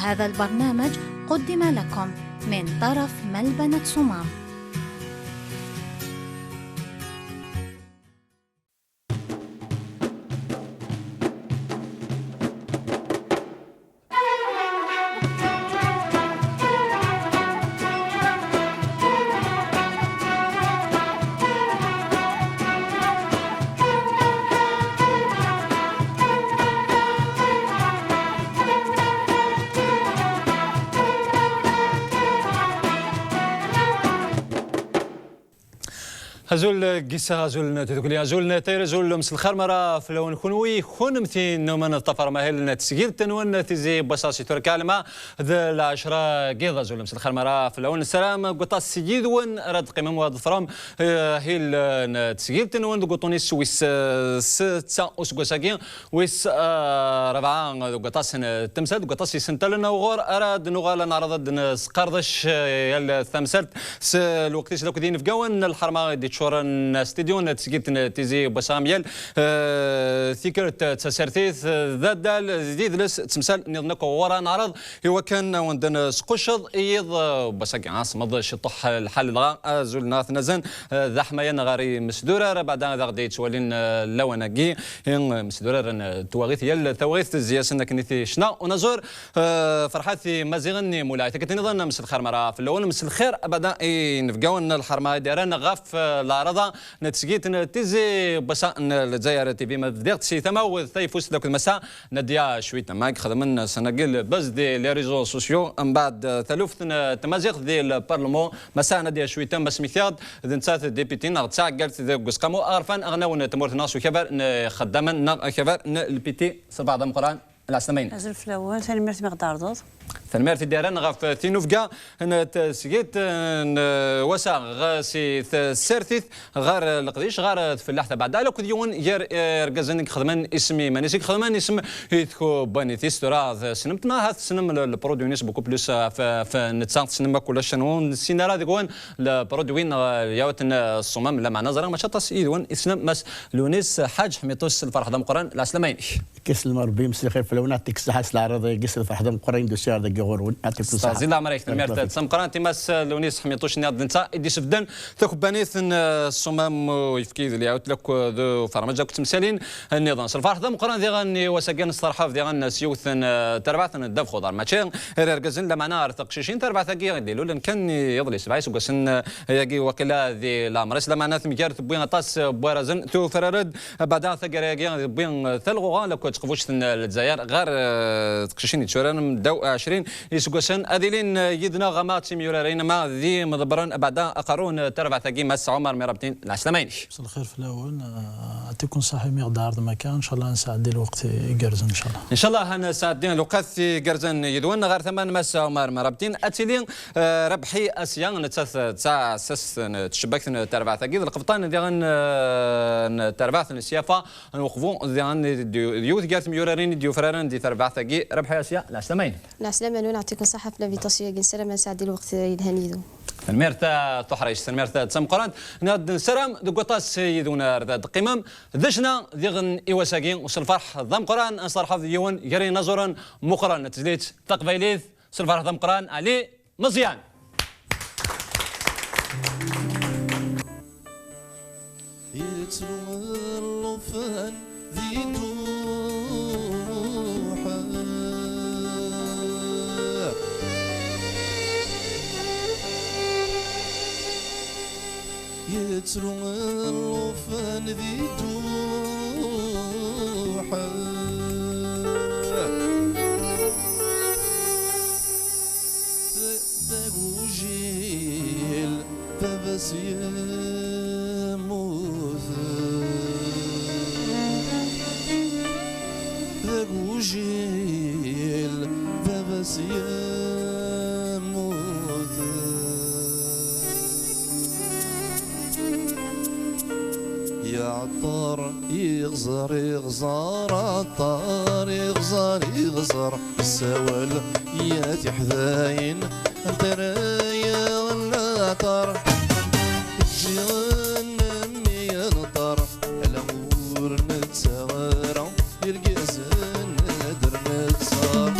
هذا البرنامج قدم لكم من طرف ملبنة صمام. أزول قصة أزول تقولي أزول نتير أزول مس الخرمرة فلون خنوي خنمتي نومن الطفر ماهل تسجيل تنون تزي بصاصي تركالما ذا العشرة قيض أزول مس الخرمرة فلون السلام قطاس سجيد ون رد قمم وضفرام هيل تسجيل تنون قطوني سويس ستة أسقساقين ويس ربعة قطاس تمثال قطاس سنتلنا وغور أراد نغال نعرض نسقردش يال الثمثال الوقت لو كدين في جوان الحرمة دي شورن استديون تسجيل تيزي بساميل ثيكر تسرتيث ذا دال جديد لس تمثال نظنك ورا نعرض هو كان وندن سقشض ايض بساق عاصمة شطح الحل الغاء زول ناث نزن ذا حمايا نغاري مسدورة بعد ذا غدي تولين لوناكي مسدورة تواغيث يل ثواغيث زياسنا كنيثي شنا ونزور فرحاتي مازيغني مولايتك كتنظن مس الخير مرا في الاول مس الخير ابدا نفقاون الحرمه ديالنا غاف العرضه نتسقيت تيزي بسا الجزائر تي في ما بدات سي ثما وثيفوس ذاك المساء نديا شويه ماك خدمنا سنقل بس دي لي ريزو سوسيو من بعد ثلث تمازيغ دي البرلمان مساء نديا شويه بس مثياد ذنسات ديبيتي نغتسع قالت ذاك قسقمو عرفان اغناون تمورت ناس وكبر خدما كبر البيتي 7 قران العسلمين أزل في الأول ثاني مرت مقدار ضوض ثاني مرت ديران غاف تينوفكا تسقيت وسا غاسي سيرثيث غار القديش غار فلاحته بعد لو كديون ير ركزنك خدمان اسمي مانيسيك خدمان اسم يتكو بانيثيس تراث سنمت ما هذا سنم البرودوي نيس بوكو بلوس في نتسانت سينما كل شنون السينارا ديكون البرودوي ياوت الصمام لا مع نظر ما شطس ايدون اسم مس لونيس حاج حميتوس الفرح دم قران العسلمين كيس المربي مسي خير في لون عطيك الصحه العرض قيس الفرح دم قران دوسيار دك غورون عطيك الصحه زيد عمرك تمرت تسم قران تماس لونيس حميتوش نياد نتا ادي سفدن تاكو بانيث الصمام يفكي اللي عاوت لك ذو فرمجه كنت مسالين النظام الفرح دم قران دي غني وسكن الصرحه دي غن سيوث تربعثن الدف خضر ماتشين ركزن لما نار تقشيشين تربع ثقي يديروا لن كان يضلي سبعيس وقسن يجي وكلا ذي الامرس لما ناث مجارت بوين طاس بوارزن تو فررد بعد ثقر يجي بوين ثلغوا لك تقفوش الجزائر غير تقشيشين تشورن دو 20 يسقسن اذيلين يدنا غمات سيميورين ما ذي مضبرن بعد اقرون تربع ثقي مس عمر مربتين العسلمين مساء الخير في الاول يعطيكم الصحه مقدار المكان ان شاء الله نساعد الوقت يقرزن ان شاء الله ان شاء الله هنساعدين الوقت يقرزن يدون غير ثمان مس عمر مربتين اتيلين ربحي اسيان نتساس ساعه سس تشبكت تربع ثقي القبطان ديغن تربع السيافه نوقفوا ديغن ديوث قالت ميورين ديو فرارن دي تربع ثقي ربحي اسيا العسلمين العسلامه نعطيكم الصحه في لافيتاسيو جنسره ما نساعد الوقت يدهنيدو الميرتا تحريش الميرتا تسم قران ناد سلام دقطاس سيدونا رد قمم ذشنا ديغن ايواساكين وسلفرح ضم قران انصر ديون يري نظرا مقران تزليت تقبيليث سلفرح ضم قران علي مزيان يتلو الوفان ذي دوحة ذاقو جيل تبس يموت ذاقو جيل تبس يموت يا عطار يغزر يغزر عطار يغزر يغزر السوال يا تحذاين انت رايا ولا عطار جيران مي نطر الامور نتسغر يرقزن ندر نتصار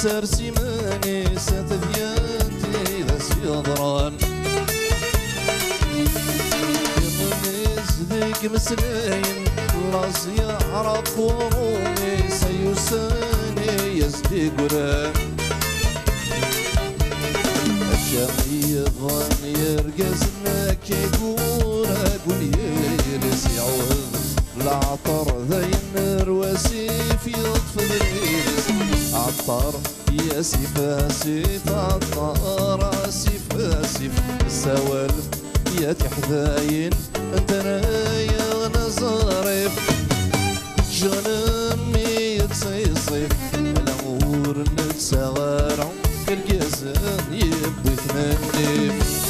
سارسي ماني ستذياتي ذا سيضران يمنيز ذيك مسلاين لاز يعرف ورومي سيساني يزدي قران الشامي ظن يرقز لك يقول أقول يرس يعوض العطر ذين رواسيف يطفي الريس عطر يا سيف سيف عطر سيف سيف السوالف يا تحذاين انت رايا نظرف جنمي يتصيصيف الامور نتسغر الجزن يبي ثمانيف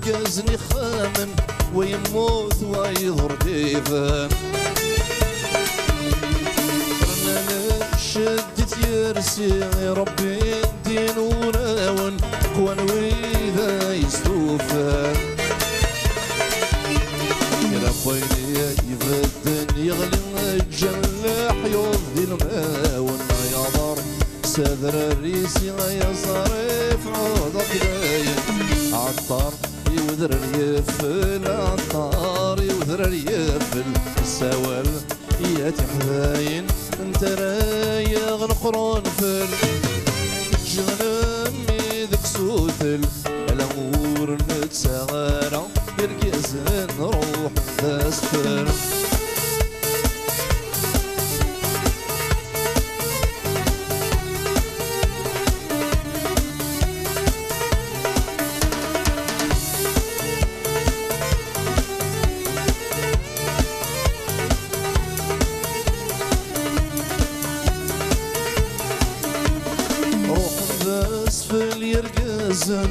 يرقزني خامن ويموت ويظهر ديفان انا شدت يرسي يا ربي دين وناون قوان وإذا يستوفان يا ربي يبدن يغلي الجلاح يوضي الماون يا ضر سادر الريسي يا صريف عوضك داين عطار يوذر اليفل عطار يوذر اليفل السوال يا تحذاين انت رايا غنقرون فل جنمي ذك سوثل الامور نتسغارة يركز نروح تسفر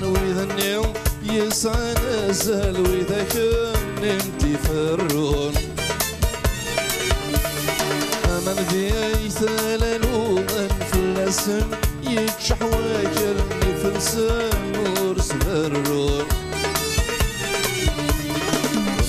وإذا اليوم يسعى نزل وإذا كان نمتي فرون أمن ذي ثلالوما في اللسن يكشح وكلني في السمور سفرون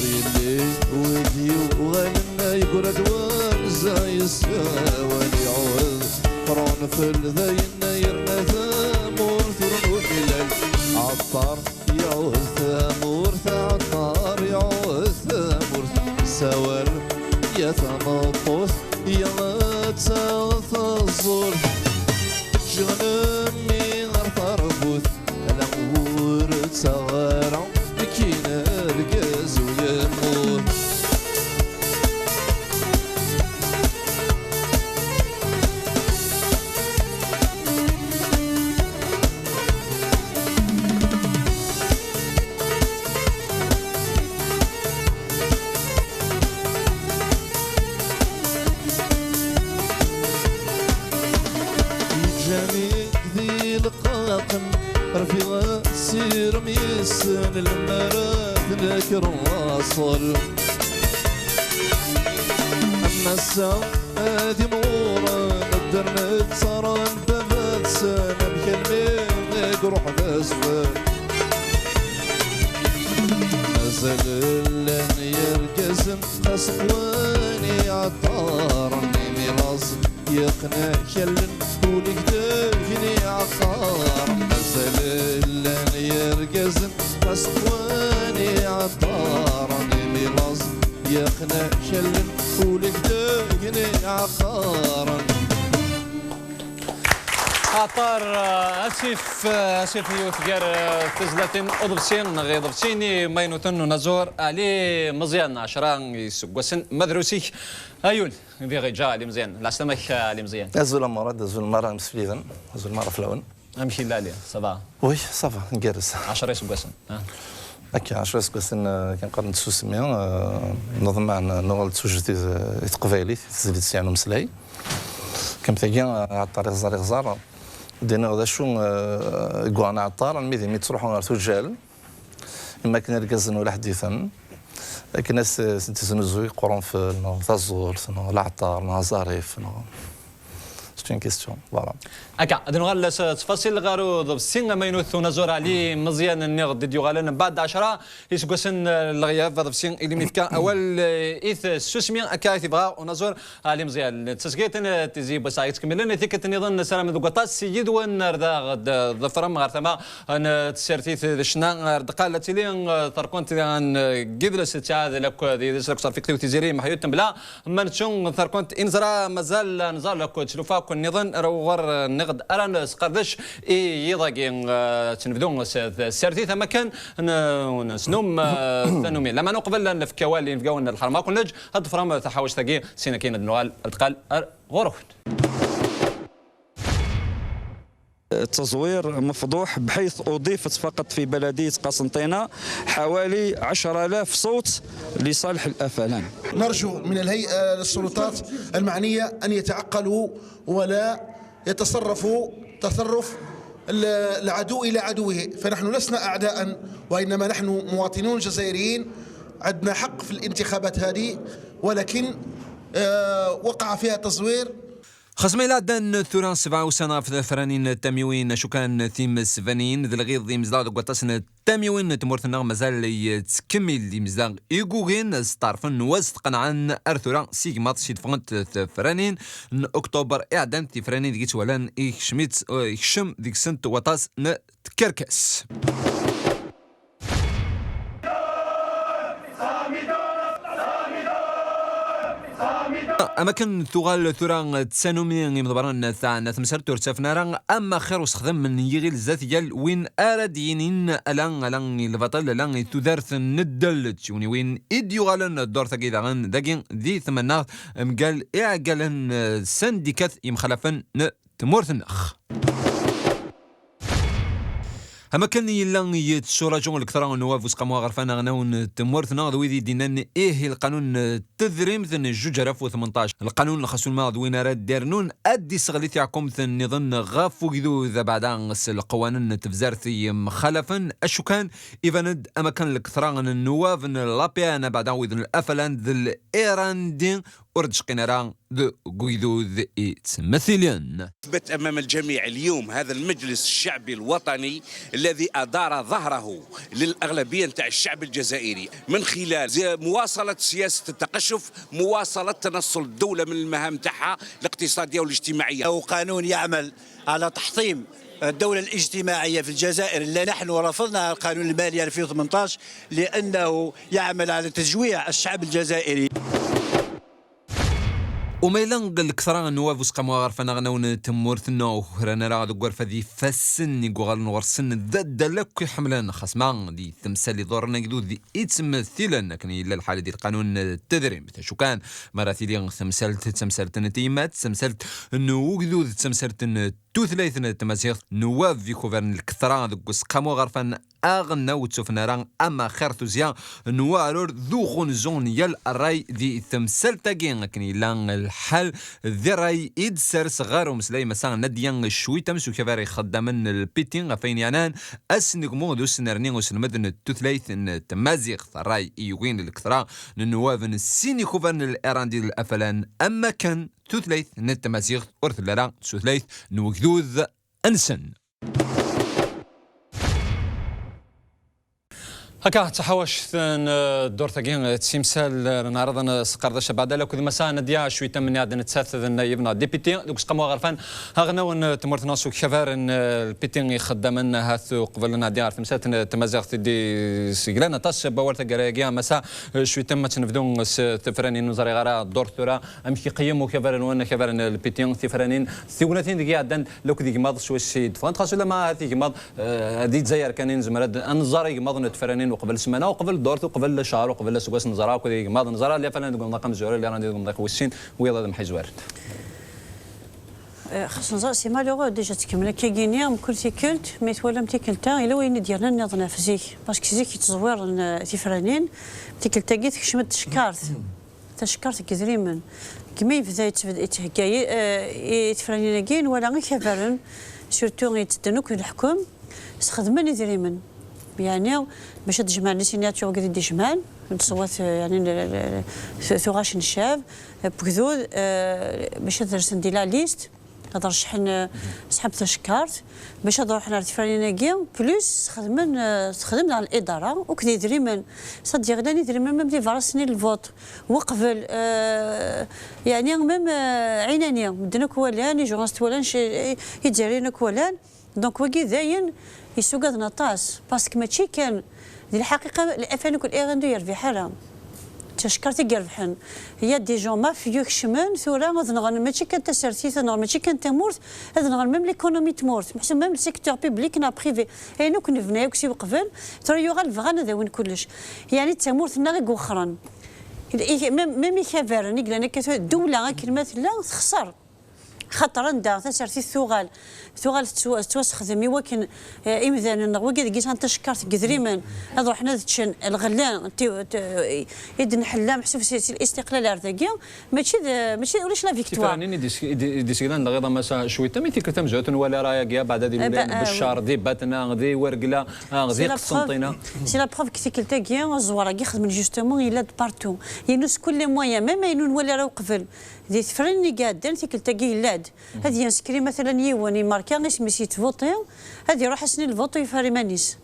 غيلي ودي وغلنا يقول أدوان زي السواني عوض فرون في الذين يرنا ثامور ثرون وحلال عطار يعوز ثامور عطار يعوز ثامور سوال يا ثمطوث يا تساوث الظل جنمي غير تربوث الأمور تسغرع كينا رقاز ويموت رفيق سير ميسن المراث ذكر واصل أما الساعة هذه مورا نقدر نتصرن بفات سنة بكلمة روح بسفر نزل لن يركزن خصواني عطارني ميلاص يقنع كلن ولك دفني عقار لن يرقزن أسواني عطارني ميلاز يقنع شلن ولك دقني عقارا عطار اسف يوثقر تزلتين اضبسين غيضبسيني ماينوتن نزور علي مزيان عشران يسقسن مدروسي ايول في غيجا علي مزيان لا سمك علي مزيان ازول مرة ازول مرة مسفليذن ازول مرة فلون امشي لالي صباح وي صافا نجرس 10 يسقسن هكا 10 يسقسن كان قرن تسوسمي نظم معنا نغل تسوجد تقبايلي تزيد سيانو مسلاي كم تاكين على الطريق زاري غزار دينا غدا شو كوانا عطار الميدي مي تروحوا غير تجال إما كان ركزن ولا حديثا لكن ناس تزنزوي قرون في تزور العطار نظريف سي كيستيون فوالا اكا دنغال تفاصيل غارو ضبسين ما ينوث نزور علي مزيان النغد ديو غالن بعد 10 يسقسن الغياب ضبسين اللي ميفكا اول ايث سوسمين اكا تبغى ونزور علي مزيان تسقيتن تزي بسايت كملن ثيكت نظن سلام ذوقطاس سيد ونردا غد ظفرم غرثما ان تسرتيت شنا دقال تيلين تركونت ان قدرس تاع لك دي صار فيك تيزيري محيوت بلا منشون تركونت انزرا مازال نزار لك تشوفا كون نظن روغر نغد أران سقردش يضاقين تنفذون سيرتي ثم كان نسنوم ثانومي لما نقبل نفكوالي نفكون الحرمة كل نج هاد فرام تحاوش تاقي سينا كين النوال التقال غروف التزوير مفضوح بحيث أضيفت فقط في بلدية قسنطينة حوالي 10,000 صوت لصالح الأفلان. نرجو من الهيئة للسلطات المعنية أن يتعقلوا ولا يتصرفوا تصرف العدو إلى عدوه، فنحن لسنا أعداء وإنما نحن مواطنون جزائريين عندنا حق في الانتخابات هذه، ولكن وقع فيها تزوير. خصمي لادن ثوران 7 سنة في فرانين التميوين شكان ثيم سفانين ذي الغيظ ذي مزلاغ قواتاسن التميوين تمورثنا مازال يتكمل ذي مزلاغ إيقوغين ستارفن وسط قنعان أرثوران سيغمات سيد فغنت فرانين أكتوبر إعدان ثي فرانين ذيك ولان إيكشميت إيكشم ذيك سنت واتاس نتكركس أماكن ثغال ثوران تسانومي مضبران ثان ثمسر تورتاف نارا أما خير وسخدم من يغيل ذات يال وين أرادينين ألان البطل ألان تدارث ندل تشوني وين إديو غالن الدور ثقي داغن داقين ذي ثمنا مقال إعقالن سندكات يمخلفن تمورثنخ أما كان يلان يتشورجون الكثرة النواب وسقموا غرفانا غناون تمورثنا ذوي دينان إيه القانون التذريم ثن جوج 18 القانون الخاص ما ذوينا راد دارنون أدي سغليت يعكم ثن نظن غافو ذو ذا بعدان القوانين تفزارثي مخالفا الشكان إيفاند أما كان الكثرة النواب لابيانا بعدان وذن الأفلان ذي الإيران دين أردش قنران ذو قيدو ذي تمثيلين. أثبت أمام الجميع اليوم هذا المجلس الشعبي الوطني الذي أدار ظهره للأغلبية نتاع الشعب الجزائري من خلال مواصلة سياسة التقشف، مواصلة تنصل الدولة من المهام تاعها الاقتصادية والاجتماعية. أو قانون يعمل على تحطيم الدولة الاجتماعية في الجزائر اللي نحن رفضنا القانون المالي 2018 لأنه يعمل على تجويع الشعب الجزائري. وميلان الكثرة النواب وسقموا غرفنا غناون تمورثنا ورانا راه ذو غرفة ذي فسن يقول نورسن ذا لك حملان خصما دي تمثال دورنا يقولوا ذي يتمثلن كان الا الحالة دي القانون التدريم شو كان مراتي تمثلت نتيمات تمثلت نوجدو تمثلت توثلاث تماسيغ نواب في كوفرن الكثرة ذو سقموا غرفنا أغنى وتشوفنا ران أما خير توزيان نوارور ذو خنزون يل الراي ذي تمثل تاقين كان يلان الحل ذي راي إد سر صغار ومسلاي مسان نديان شوي تمسو كفاري خدامن البيتين غفين يعنان أسنق مودو سنرنين وسلمدن التثليث تمازيغ الراي إيوين الكثرة نواب السيني كوفرن الإيران دي الأفلان أما كان تثليث نتمازيغ أرث لران تثليث نوكذوذ أنسن هكا تحوش الدور ثقين تسيمسال نعرض سقردش بعد لو كذا مساء نديا شوي تم نادن تساث يبنا ديبيتي دوك سقموا غرفان هغنا تمرت ناس وكفار البيتين خدمن هاث قبل ناديا في مساء تمازغت دي سيغلانا تاس باورت غريغيا مساء شوي تم تنفدون ثفراني نزري غرا دور ثرا امشي قيموا كفار وانا كفار البيتين ثفرانين ثولتين دقيقه عندن لو كذا ماض شوي سيد فانت خاص لما هذيك ماض هذه جزائر كانين زمرد انزاري ماض تفرانين وقبل سمانه وقبل دورته وقبل شهر وقبل سواس نزرا وكذا ماض نزرا اللي فلان نقول رقم زوار اللي راندي نقول خوسين ويلا محي زوار خصنا سي مالوغو ديجا تكمل كي كل تيكلت مي تولم تيكلتا الا وين ديالنا نضنا في زيك باسكو زيك يتزوير تيفرانين تيكلتا كي تكشمت تشكرت كزريمن كمي بدا يتهكاي تفرانين كاين ولا غير كفرن سورتو غيتدنوك الحكم استخدمني زريمن يعني باش تجمع لي سيناتور قد دي جمان نصوت يعني ثغاش نشاف بكذود باش ترسم دي لا ليست هذا رشحن سحب تشكارت باش نروح على الفريناكي بلوس خدمنا على الاداره وكذا دريمن صدق غداني دريمن ميم دي فارسني الفوت وقبل يعني ميم عينانيه مدنا كوالان جورنست ولان يجرينا كوالان دونك وكي داين يسوق هذا نطاس باسكو ماشي كان دي الحقيقه الافان كل ايغندو يرفي حاله تشكرتي قربحن هي دي جون ما فيوك شمن ثورا غنغن ماشي كان تسرتي ثنا ماشي كان تمورت هذا غن ميم ليكونومي تمورت محسن ميم السيكتور بيبليك نا بريفي اينو كنا فنايا وكسي وقفل ترى يوغا الفغان هذا وين كلش يعني تمورت نا غير وخرا ميم يخافرني قلنا الدوله كلمه لا تخسر خاطر عندها تسرتي الثغال توسخدم يوكن إمذان وكذا كيس أنت شكرت قدريما هذا رحنا تشن الغلان يدن حلام حسب الاستقلال أرتقيا ماشي ولاش لا فيكتوار. تفرانين ديسكيلان غير ما شوي تمي تكتم زوتن ولا رايا بعد هذه الولاد بالشار ذي باتنا ذي ورقلا ذي قسنطينه. سي لا بروف كي تلتقيا الزوار يخدم جوستومون يلاد بارتو ينوس كل مويا ما ينون ولا راه قفل ذي تفرني قادن تلتقي يلاد هذه ينسكري مثلا يواني ماركا اسمي سيت فوتي هذه يروح سنين الفوتو يفاري مانيس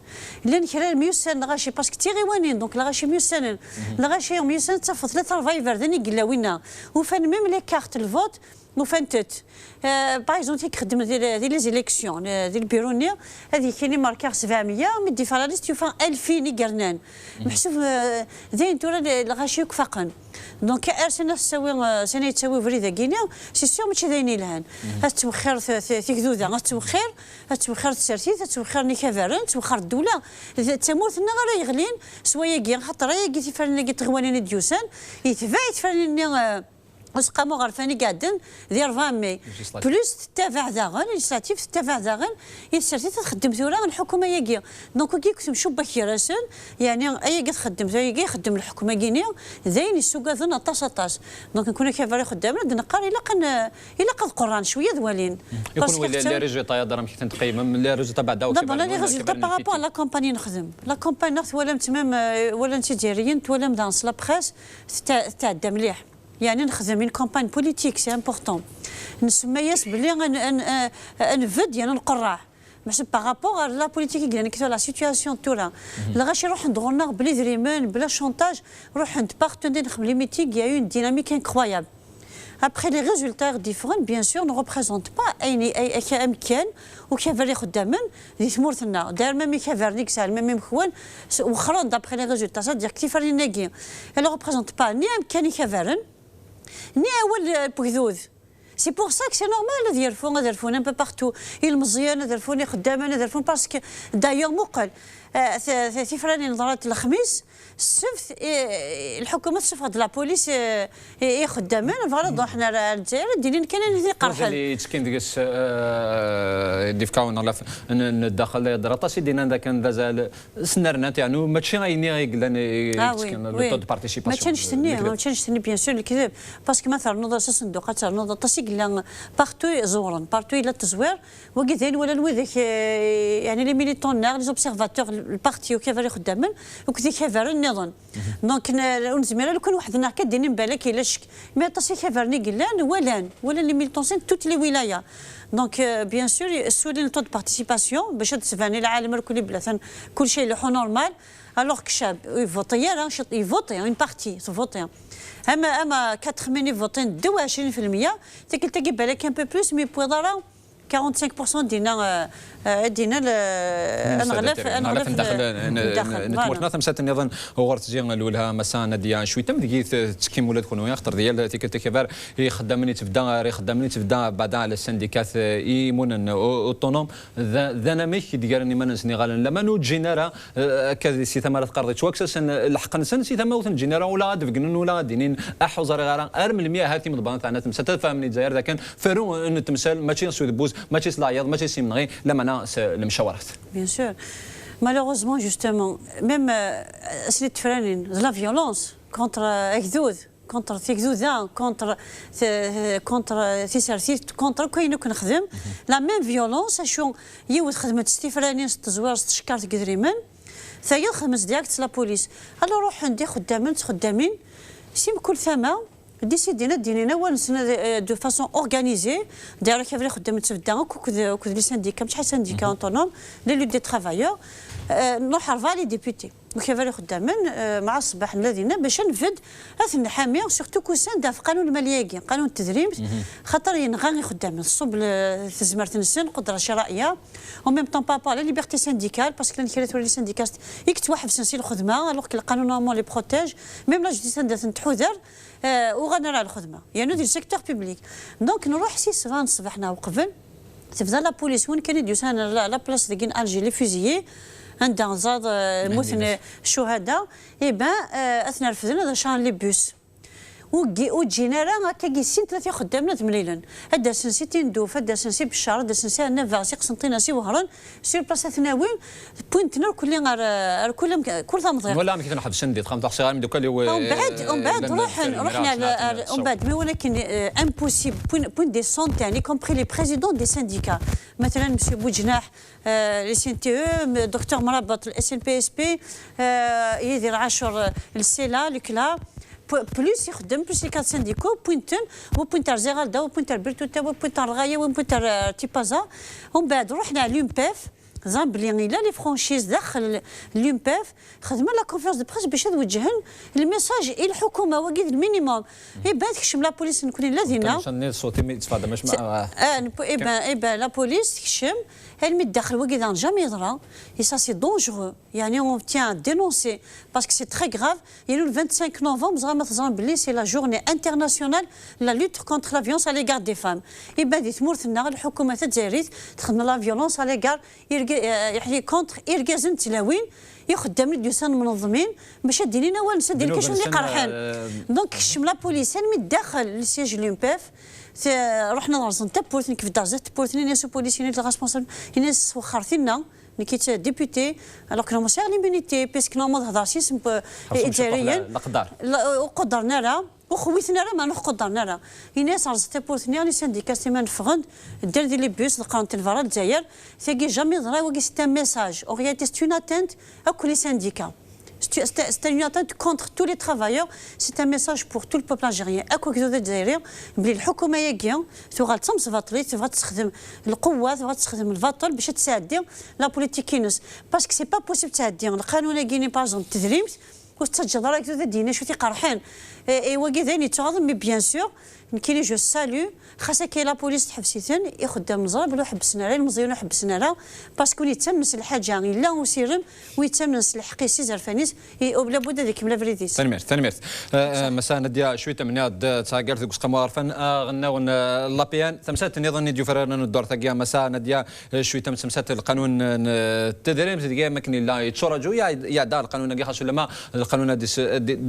لان خلال 100 سنه غاشي باسكو تيغي وانين دونك لا غاشي 100 سنه لا غاشي 100 سنه تصفط ثلاثه رفايفر ذني قلا وينا وفان ميم لي كارت الفوت وفانتت باغ اكزومبل تخدم دي لي زيليكسيون دي البيرونيا هذه كاينه ماركا 700 مدي فالاليست يفان 2000 يقرنان محسوب زين تورا الغاشي يكفقن دونك ارسنا سنه تساوي فريده كينا سي سيغ ماشي داينين لهان التوخير تيكذوذا التوخير تسرتي التوخير نيكافارن توخر الدوله تموت لنا غير يغلين سوايا كي خاطر يا تفرن كي تغوانين ديوسان يتفايت وسقامو غرفاني قادن ذي 40 مي بلوس تتابع داغن ليجيسلاتيف تتابع داغن يسرتي تخدم ثورا الحكومه ياكي دونك كي كنت مشوبه كيراسن يعني اي تخدم ثورا يخدم الحكومه كينيا زين السوق ذن طاس دونك نكون كيفاري خدامنا نقار الا قد قران شويه دوالين يكون لي ريزولتا درهم كي تنقيم من لي ريزولتا بعدا دابا لي ريزولتا بارابور لا كومباني نخدم لا كومباني ناخذ ولا تمام ولا انت ديريين ولا مدانس لا بريس تعدى مليح يعني نخدم من كومبان بوليتيك سي امبورطون نسمياس بلي نفد يعني نقرع ماشي بارابور لا بوليتيك يعني كثر لا سيتوياسيون تورا لا غاشي نروح ندغرنا بلي دريمان بلا شونتاج نروح عند بارتنير نخدم لي ميتيك يا اون ديناميك انكرويابل Après les résultats différents, bien sûr, ne représentent pas أي كان وكيفري خدامن ذي ثمورتنا دار ميم كيفرني كسال ميم خوان وخرج d'après les résultats c'est-à-dire كيفرني ناقي elle ne représente pas ni كان كيفرن ni أول بوذوذ سي بور سا سي نورمال يرفون ان بو بارتو المزيان يرفون خدامنا يرفون باسكو دايوغ مقل ثفراني نظرات الخميس السبت الحكومه تصفد لا بوليس خدامين فوالا حنا الجزائر دينين كان ذي قرحل اللي تسكن ديكس ديفكاون ندخل درطاسي دينا ذاك ندازال سنرنا يعني ماشي غيني غيقلان تسكن لو طود بارتيسيباسيون ما كانش تني بيان سور الكذب باسكو مثلا نوض الصندوق تاع نوض طاسي قلنا بارتو زورن بارتو الى التزوير وكذا ولا الوذاك يعني لي ميليتون لي زوبسيرفاتور البارتي وكيفري خدامين وكذا كيفري النظام دونك نزمير لو كان وحدنا هكا دينين بالك الا شك مي طاسي كيفرني قلان ولا لي ميليتون توت لي ولايه دونك بيان سور سولين الطود بارتيسيباسيون باش تسفاني العالم الكل بلاثن كل شيء لو نورمال الوغ كشاب يفوتي يفوتي اون بارتي تفوتي اما 80 يفوتين 22% تلقى بالك ان بو بلوس مي بوضرا 45% دينا نغلف نتمرنا ثمسات النظام هو تجي الاولها مسانا ديال شويه تم دقيت تسكيم ولاد كونوا يختار ديال تيكت كبار يخدمني تبدا بعد على السنديكات يمون اوتونوم ذا ميك ديالني ما نسني غال لما نو جينيرا كذا سي ثمره قرضي توكسس الحق نسن سي ثمه وثن جينيرا ولا دفقن ولا دينين احوزر غار ارم المياه هاتي من تاعنا تمسات فهمني الجزائر ذا كان فرو ان التمثال ماشي سويد بوز ماشي سلايض ماشي سيمنغي لما المشاورات بيان سور malheureusement justement même سليت فرانين لا فيولونس كونتر اكذوذ كونتر تيكذوذا كونتر تيسارسيت كونتر كاين كنخدم لا ميم فيولونس شو يود خدمه ستيفرانين تزوار تشكارت قدريمن ثايا خمس ديالك لا بوليس انا روح عندي خدامين سيم كل ثما ديسيدينا دينينا ونسنا دو فاسون اورغانيزي دايره كيف خدامين تبدا كوك لي سانديكا مش حي سانديكا اوتونوم لي لود دي ترافايور نروح رفع لي ديبوتي وكيف خدامين مع الصباح الذين باش نفد اثن حاميه سورتو كوسان دا في قانون الماليه قانون التدريب خاطر ينغي خدامين الصوب تزمرت السن قدره شرائيه او ميم طون با لا ليبرتي سانديكال باسكو كان كيرا لي سانديكاست يكت واحد في سنسي الخدمه الوغ القانون نورمال لي بروتيج ميم لا جوستيس دات نتحوذر وغنرى الخدمه يعني ديال السيكتور بوبليك دونك نروح 6 صباحنا وقبل تبدا لا بوليس وين كان يدوسان لا بلاص ديال الجي لي فوزيي عندها زاد مثل الشهداء اثناء رفضنا شان لي بوس وجينا راه كي سين ثلاثه خدامنا تمليلا هذا سنسي تندوف هذا سنسي بالشهر هذا سنسي انا فاسي قسنطينا سي وهران سير بلاصه ثناوين بوينتنا كل ثمضيق ولا ما كيتنحب سندي 15 عام دوكا اللي هو ومن بعد رحنا ومن بعد مي ولكن امبوسيبل بوين دي سونتي يعني كومبري لي بريزيدون دي سانديكا مثلا مسيو بوجناح لي سي ان تي او دكتور مرابط الاس ان بي اس بي يدير 10 السيلا الكلا بلوس يخدم بلوس لي كاد سانديكو بوينتن وبوينتر زيغالدا وبوينتر بيرتوتا وبوينتر الغايه وبوينتر تيبازا ومن بعد رحنا لومباف زعما بلي لا لي فرانشيز داخل لومباف خدمنا لا كونفيرونس دو بريس باش توجهن الميساج الى الحكومه وكيد المينيموم بعد كشم لا بوليس نكون الذين عشان صوتي ما يتفادى مش لا بوليس كشم elle met داخل وكذا jamais يضرا et ça c'est dangereux يعني on tient à dénoncer parce que c'est très grave يعني le 25 novembre زعما تظن بلي c'est la journée internationale la lutte contre la violence à l'égard des femmes et بعد تمورثنا الحكومه الجزائريه تخدم لا فيولونس على ليغار يعني كونتر إرجازن تلاوين يخدم الديوسان منظمين باش دينينا ونسى ديال كاش اللي قرحان دونك كشم لا بوليس من داخل لسياج لومباف رحنا نرزن تبورتني كيف دازت تبورتني ناس بوليسيين لي ريسبونسابل ناس وخرتينا نكيت ديبوتي الوغ كنا ماشي ليمونيتي باسكو نورمال هضر سيسم اداريا قدرنا راه وخويتنا راه ما نقدرنا راه الناس رزت بورتني لي سانديكا سيمان فغند دير دي لي بوس القانون تنفرا الجزائر ثقي جامي ضرا وكي سيت ان ميساج اون رياليتي سيت اون اتنت à tous les syndicats. C'est une atteinte contre tous les travailleurs. C'est un message pour tout le peuple algérien. أكو كذا الجزائريين بلي الحكومة ياكيا تبغى تمصفطلي تبغى تستخدم القوة تبغى تستخدم الفطل باش تساعدي لا بوليتيكينوس باسكو سي با بوسيبل تساعدي القانون ياكيني باجون التدريب وتسجل راك كذا دينا شو تيقرحين ايوا كذا تعظم مي بيان سور كاين جو سالو خاصها كاين لا بوليس تحبسيتن يخدم مزرب ولا حبسنا راه المزيون حبسنا راه باسكو يتمس الحاجه الا وسيرم ويتمس الحقيسي زرفانيس ولا بد هذيك من فريديس تنمير مساء نديا شويه من تاغرت قص قمارفن غناون لابيان تمسات نظن ديو فرنا الدور تاغيا مساء نديا شويه تمسات القانون التدريب تاغيا ما كاين لا يتشرجوا يا دار القانون كي خاص لما القانون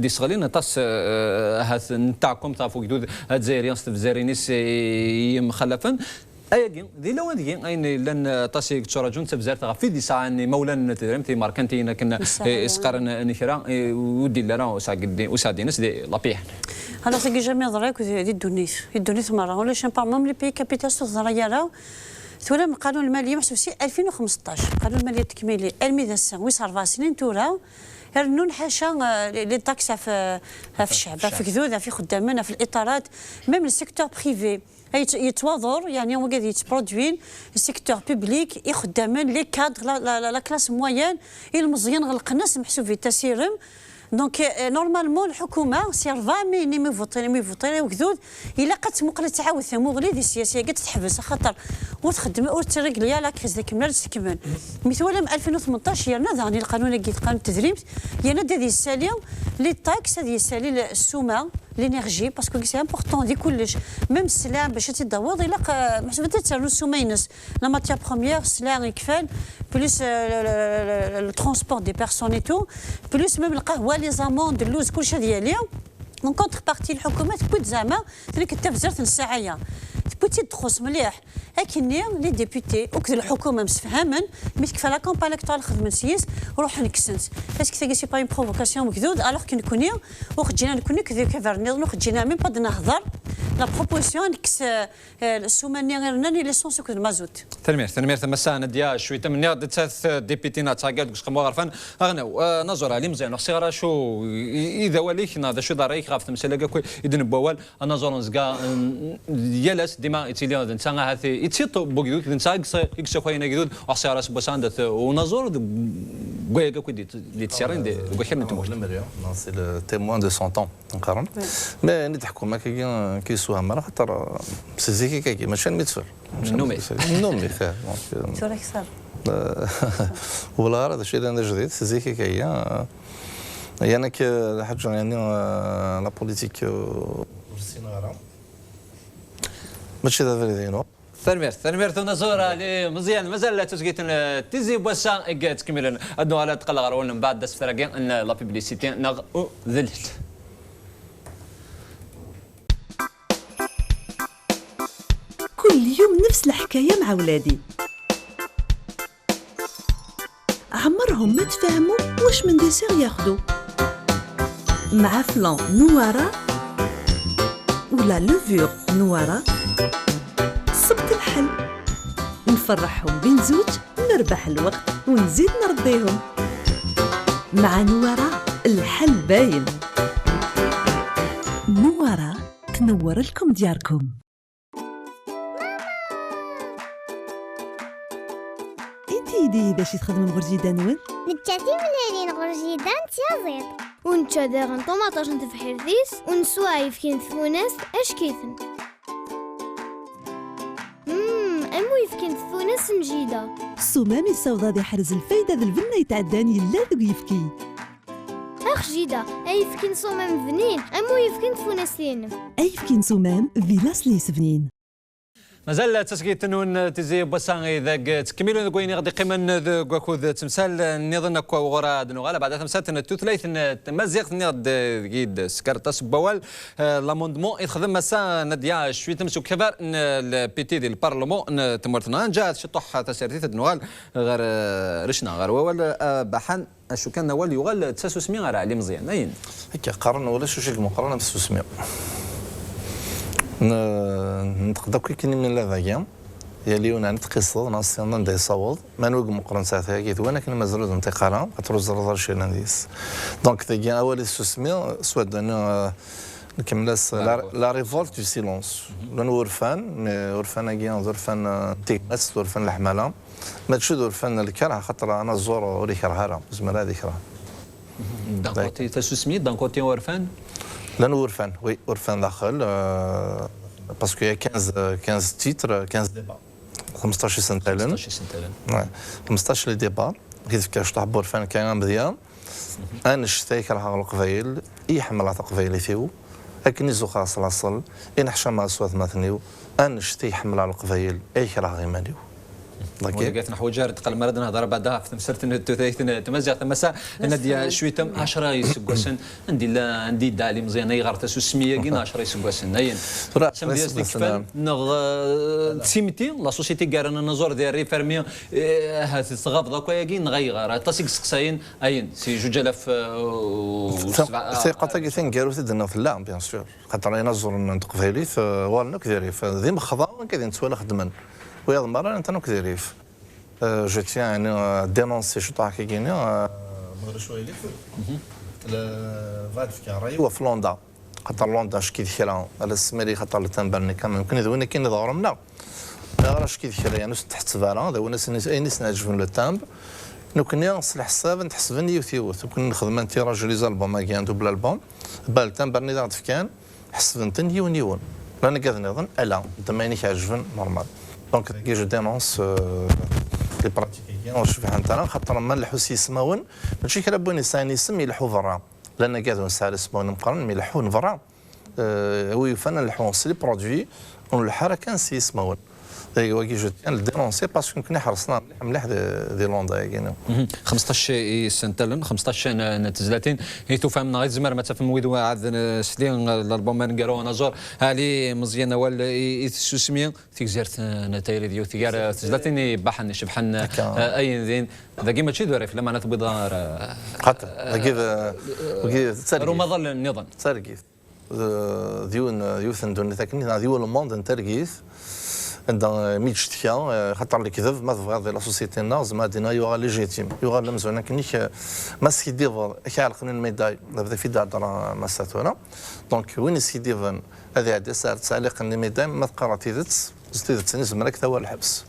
دي صغلين تاس هاث نتاعكم تافو جدود الجزائريين استفزارينيس مخلفا ايا دي لو دي اين لن تاسي تشرجون تبزارت في دي ساعه مولا تدريم تي ماركنتينا كنا اسقرن نكرا ودي لنا وسادينس دي لابيح انا سكي جامي ضراك دي الدونيس مره ولا شان بار لي بي كابيتال صغيره ثم القانون المالي محسوب سي 2015 القانون المالي التكميلي الميدان ويصار 4 سنين تورا رنون حاشا لي تاكس في الشعب في كذوذا في خدامنا في الاطارات ميم السيكتور بريفي يتواضر يعني هو قاعد يتبرودوين السيكتور بوبليك يخدمن لي كادر لا كلاس موين المزيان غلقناس محسوب في تسيرم دونك نورمالمون الحكومه سير فامي نيمي فوتيني وكذوذ الا قد مقله تعاود ثموغلي دي السياسيه قد تحبس خاطر وتخدم وتريق ليا لا كريز كمل تكمل مثلا 2018 يرنا ذاني القانون اللي قانون التدريب يانا دي السالي لي تاكس هذه السالي السومه لينيرجي باسكو سي امبورطون دي كلش ميم السلع باش تدور الا محسوبه تاع السومينس لا ماتيير بروميير السلع يكفال بلوس الترونسبور دي بيرسون اي تو بلوس ميم القهوه لي زاموند اللوز كلشي ديالي من كونتر بارتي الحكومه تبوت زعما تلك التفزير الساعيه بوتي تخص مليح لكن لي ديبوتي وكذا الحكومه مسفهما متكفى لا كومبان الكترال خدمه سياس وروح نكسنت باسكو تاكي سي با اون بروفوكاسيون مكذود الوغ كي نكوني وخجينا نكوني كذا كفرني وخجينا ميم با نهضر لا بروبوزيون كس السوماني غير ناني ليسونس كود مازوت تنمير مسا نديا شوي تمني غادي تاث ديبيتينا تاقال كش قمو غرفان اغناو نزور علي مزيان خصي شو اذا وليك ناض شو داريك غاف تمثل كوي اذن بوال نزور نزكا يلاس ديما ايتيليون نتا هاثي ايتيتو بوغيدوت نتا اكس خوينا غيدود خصي راس بوساندت ونزور كوي كوي دي تسيرين دي كوي نتموش سي لو تيموان دو سون طون نقارن مي نضحكوا ما كيسوها مرة خاطر سيزيكي كاكي ماشي الميتسور نومي فيه تورا كسر ولا هذا الشيء اللي جديد سيزيكي كايا يعني كحاجه يعني لا بوليتيك السينارا ماشي هذا اللي نو ثنمير نزورة مزيان مازال تسقيت تيزي بوسا اكات كميلا ادو على تقلق غرون من بعد داس فرقين ان لا بيبليسيتي نغ ذلت كل يوم نفس الحكاية مع ولادي عمرهم ما تفهموا واش من ديسير ياخدو مع فلان نوارة ولا لوفور نوارة صبت الحل نفرحهم بين زوج نربح الوقت ونزيد نرضيهم مع نوارة الحل باين نوارة تنور لكم دياركم انتي باش تخدم الغرجيدة نوال؟ نتاتي من هالين غرجيدة نتيازيط ونتا داغن طوماطاش نتفحير ذيس ونسوايف كين ثونس اش كيثن أمويف كين ثونس مجيدة السمام السوداء دي حرز الفايدة ذا الفنة يتعداني لا ذو يفكي أخ جيدة أيفكين صمام فنين أمويف كين ثونس لينم أيفكين صمام فيلاس ليس فنين مازال تسقيت نون تزي بوسانغي ذاك تكملون كويني غادي قيمن كوكو تمثال نظن كو غورا دنوغالا بعد تمثال التوثلايث مازيغ نيض كيد سكارتاس بوال لاموندمون يخدم مسا نديا شويه تمسك كبار البيتي ديال البارلمون تمرتنا جات شطح تسيرتي دنوغال غير رشنا غير وال بحان شو كان نوال يغال تساسو غير علي مزيان اين هكا قارن ولا شو شي مقارنه بسوسميو نتقدر كي من لاذاكيا يلي وانا نتقصد ناسيون ندي صوت ما نوق مقرن ساعتها كيت وانا كنا مازالو انتقالا تروز رضا شي نديس دونك تاكي اول سوسمي سواد انا نكملاس لا ريفولت دو سيلونس لان ورفان كي ورفان تيكاس ورفان الحماله ما تشد ورفان الكره خاطر انا الزور وري كرهها زعما هذيك كره دونك تسوسمي دونك ورفان لانه ورفان وي ورفان داخل باسكو 15 تيتر 15 ديبا 15 سنه تالن 15 لي ديبا كيف كاش طاح ورفان كان مزيان انا شتي كره القبايل يحمل على قبايل فيو لكن زو خاص لاصل ان حشم اصوات مثنيو انا شتي يحمل على القبايل اي كره غيمانيو لقيت نحو جارد قال مرض نهضر بعدها في مسرت تمزع تمسا نديا شويه 10 يسقسن عندي دالي مزيان يغار تسو سميه كاين 10 يسقسن اين سم ديال كفال نغ سيمتي لا سوسيتي كارنا نزور ديال ريفيرمي هذه الصغاب ذاك كاين نغير تاسيك سقساين اين سي 2007 ثقه كاين كارو تدنا في اللعب بيان سور خاطر ينزور نتقفيلي والنا كذيري فذي مخضا كاين نتسوى خدمن وهذا المرة أنت نكذريف جو تيان دينونسي شو طاح كيكيني مغرب شوية ليف فالف كاراي وفي لوندا خاطر لوندا شكي ذكرى على السميري خاطر التنبرني كان ممكن يذوينا كاين ظهر منا غير شكي ذكرى يعني تحت سفارة هذا هو الناس أي ناس نعجبون لو تامب نكوني نصلح حساب نتحسبني وثيوث وكن نخدم انت راجل زالبوم ما كان دوبل البوم بالتنبرني ذات كان حسبنت نيون لأن كذا نظن ألا أنت ما ينيك عجبن نورمال دونك كي جو دينونس لي براتيكيين ونشوف حنا خاطر ما نلحو سيسماون ماشي كلا بوني ساني سم يلحو فرا لان كادو نسال سماون مقارن مي يلحون فرا وي فانا نلحو سي لي برودوي ونلحر كان سيسماون ايوا كي جو كان دينونسي باسكو كنا حرصنا مليح دي لوندا كاين 15 سنتلن 15 نتزلاتين هي تفهمنا غير زمر ما تفهم ويدو عاد سلين الالبوم نقراو نزور علي مزيان وال يتسمي تيزرت نتاير ديو تيار تزلاتين بحن شبحن اي زين ذا كيما تشي دوري لما نتبيض حتى كذا رمضان النظام سرقيت ديون يوثن دون تاكني ديون الموند انترغيث عندنا ميتشتيا خاطر الكذب ما تبغى لا سوسيتي ناز ما دينا يوغا ليجيتيم يوغا لمزونا كنيك ما سيديفر كاع قانون الميداي بدا في دار ما ساتونا دونك وين سيديفن هذه عاد صار تعليق الميداي ما تقراتي ذات زدت نزمرك تا هو الحبس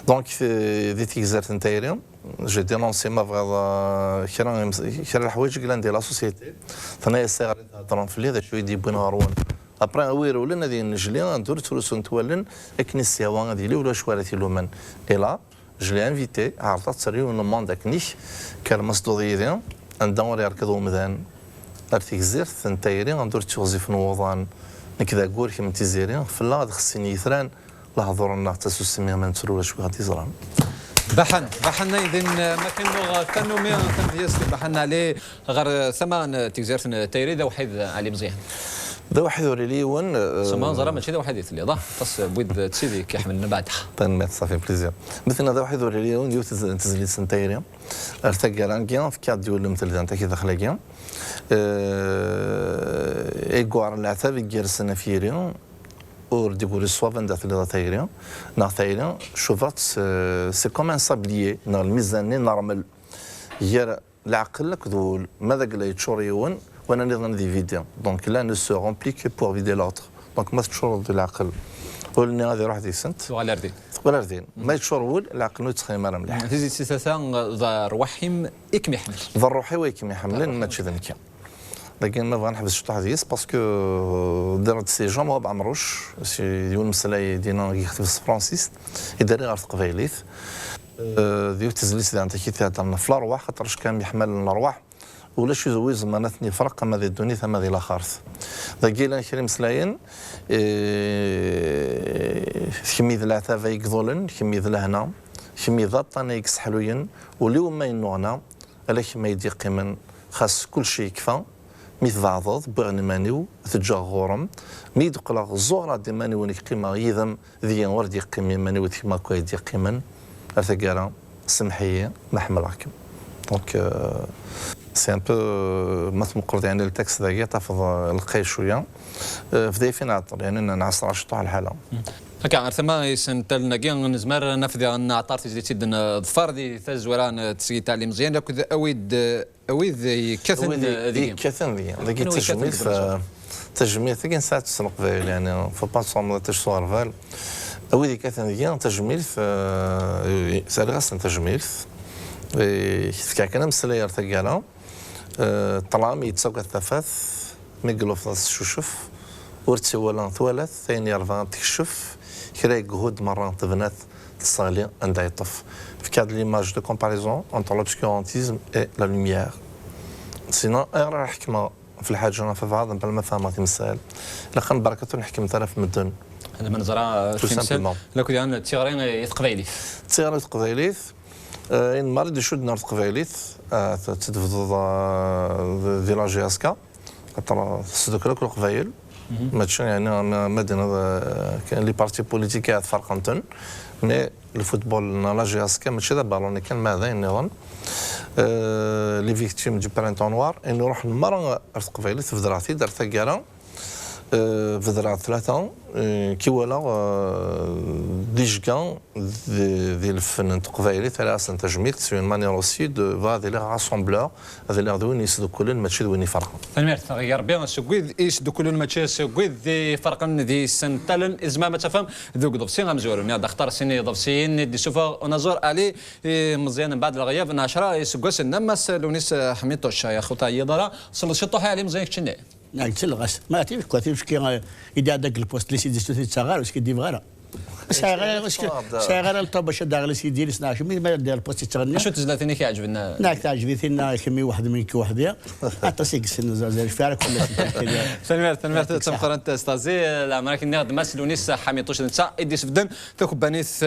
دونك دي تيزارت نتايريا جي دينونسي ما بغا كرا الحوايج كلا ندير لا سوسيتي ثنايا الصغار هضرون في هذا شويه يديبون هارون ابرا ويرو لنا دي نجلي ندور تروسون توالن اكني السيوان ديالي ولا شوارتي لومن الا جلي انفيتي عرضت تريو نموند اكنيش كان مصدودي ديال ندور يركضوا مذان ارتيك زيرت نتايري ندور توظيف نوضان نكذا كور كيما تيزيري فلا خصني يثران لا هضرنا تسوسمي ما نترو شويه غادي يزران بحنا إذن ما كان لغة تنمية تنفيس بحنا عليه غير ثمان تجزيرت تيري ذا وحيد علي مزيان ذا واحد وريلي ون سما زرا ماشي ذا واحد يثلي ضا تص بويد تسيدي كيحملنا بعدها تنمية صافي بليزير مثلنا ذا واحد وريلي ون يو تزلي سنتيري ارتقى رانكيان في كاد ديول مثل انت كي دخلكيان ايغوار العتاب يجرسنا فيريون اور ديقول سوافن داخل تايريا نا تايريا شوفات سي كوم ان سابليي نا الميزاني نورمال هي العقل كذول ماذا قال يتشوريون وانا نظن دي فيديو دونك لا نو سو رومبلي كو بور فيدي لوتر دونك ما تشور العقل ولني غادي يروح دي سنت ولا ردين ما يتشور العقل نو تخيم راه مليح هذه سيساسا ذا روحهم اكم يحمل ذا روحي ويكم يحمل ما تشذنك لكن ما بغا نحبس الشطح ديس باسكو درت سي جون ما بعمروش ديال المساله دينا يخدم في فرانسيس يدير غير تقبايليت ديال تزليس انت كي تهضرنا في الارواح خاطرش كان يحمل الارواح ولا شي زويز زمانتني فرق ما ذي الدنيا ثم ذي الاخرث ذاكي لا كريم سلاين كميذ العتاب يقضولن كميذ لهنا كميذ طانا يكسحلوين واليوم ما ينوغنا عليك ما يدي قيمن خاص كل شيء يكفى مثل عضض بغني مانيو تجا غورم ميد قلا زورا دي مانيو نك قيمه يذم ذي وردي قيمه مانيو ما كوي دي قيمن ارتقرا سمحيه نحمل راكم دونك سي ان بو ما تمقرد يعني التكست ذاك تحفظ القي شويه في فين عطر يعني نعصر شطح الحاله هكا ثما يسنتلنا كي نزمر نفذ ان عطارتي زي تيدنا ظفر دي تزوران تسقي تعليم مزيان لكن اويد كثن ذي كثن ذي تجميل تجميل كاين ساعات تسرق فيل يعني فو با صوم تشصور فال اويد كثن ذي تجميل سال غسل تجميل كان مسلي ارتقاله طلام يتسوق الثفاث ميقلو فاس شوشف ورتي ولا ثوالث ثاني رفع تكشف كراي جهود مرة تبنات تصالي عندها يطف في كاد ليماج دو كومباريزون انتر لوبسكورانتيزم اي لا لوميير سينو راه حكمه في الحاجه انا في بعض بالمفاهيم تمثال لكن بركه نحكم طرف مدن هذا من زرا تمثال لكن يعني تيغرين يتقبايليث تيغرين يتقبايليث ان مريض يشد نار تقبايليث تدفض دي لا جي اس كا خاطر صدق لك القبايل ماتش يعني مدينه كان لي بارتي بوليتيكيات فرقنتن مي الفوتبول لا جي اس كا ماشي دابا راني كان ماذا نظن لي فيكتيم دو برانتون نوار انه نروح المره قبيله في فدراتي درت كاع فدرات ثلاثه كي ولا ديجكا ديال الفن قبيلي ثلاثه تجميل سي اون مانيير اوسي دو فادي لي راسومبلور هذا اللي غادي يسدو كل ماتشي دوين يفرقوا تنمير تغير بيان سكويد يسدو كل ماتشي سكويد دي فرقن دي سنتلن ازما ما تفهم ذوك ضفسي غمزورو ني دختار سيني ضفسي دي سوفا ونزور علي مزيان من بعد الغياب ناشرا يسكوس نمس لونيس حميتوش يا خوتا يضرا صل شطوح علي مزيان كتشني نعم تلغس ما تيف كواتيف كي يدي هذاك البوست اللي سيدي ستوثي تشغال واش كيدي بغيرها شغال الطوبه شد على سيدي لسنا شو مين ما يدير البوست تشغلني شو تزلاتني كيعجبنا ناك تعجبني كمي واحد من كي وحده حتى سيكس زال في على كل شيء تنمير تمقر انت استاذي العمرك ناخذ مسلونيس حميتوش نتا ادي سفدن تاخذ بانيث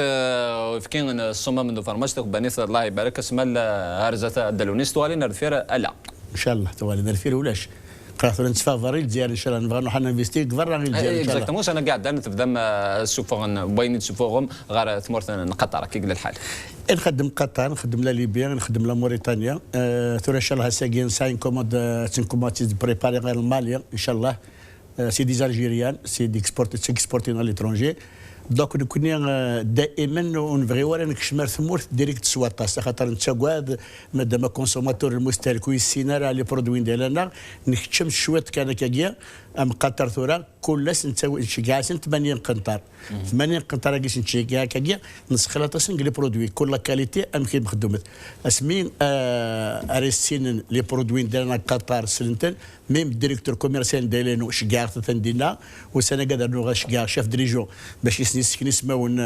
فكين الصمم من فرماج تاخذ بانيث الله يبارك اسم هرزه الدلونيس توالي نرفير الا ان شاء الله توالي نرفير ولاش قاعد نتفافوري الجزائر ان شاء الله نبغى نروح نفيستي كبر الجزائر ان شاء الله. انا قاعد نتبدا السوفون بين تشوفوهم غير ثمرت قطر كي قال الحال. نخدم قطر نخدم لا ليبيا نخدم لا موريتانيا ثورة ان شاء الله ساكين ساين كوموند بريباري غير الماليا ان شاء الله سي دي الجيريان سي دي اكسبورتين على ليترونجي دونك نكوني دائما ونبغي ولا نكشمر ثمور ديريكت سواطاس خاطر نتساقاد مادام كونسوماتور المستهلك ويسينا على لي برودوين ديالنا نكتشم شويه كان كاكيا ام قطر ثوره كل نسوي نشجع 8 قنطار 8 قنطار كيش نشجع كاكيا نسخلاطس لي برودوي كل كاليتي ام كي مخدومت اسمين اريسين لي برودوين ديالنا قطر سنتين ميم ديريكتور كوميرسيال ديالنا شجع تندينا وسنه قادر نغا شجع شاف دريجو باش نسماون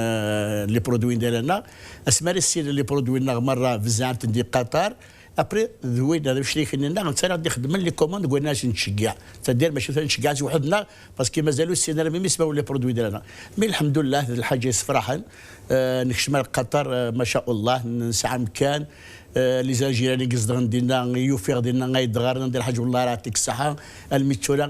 لي برودوين ديالنا اسماء السين لي برودوين مره فزعت تندي قطر ابري ذوين هذا الشريك لنا غنسالي غادي نخدم لي كوموند قلنا نشجع تدير ماشي نشجع وحدنا باسكو مازالوا السيناريو ميم يسماو لي برودوي ديالنا مي الحمد لله هذه الحاجه يصفرحا نكشمل قطر ما شاء الله نسعى مكان لي زالجيريان قصد غندينا يوفيغ ديالنا غيدغار ندير حاجه والله يعطيك الصحه الميتولا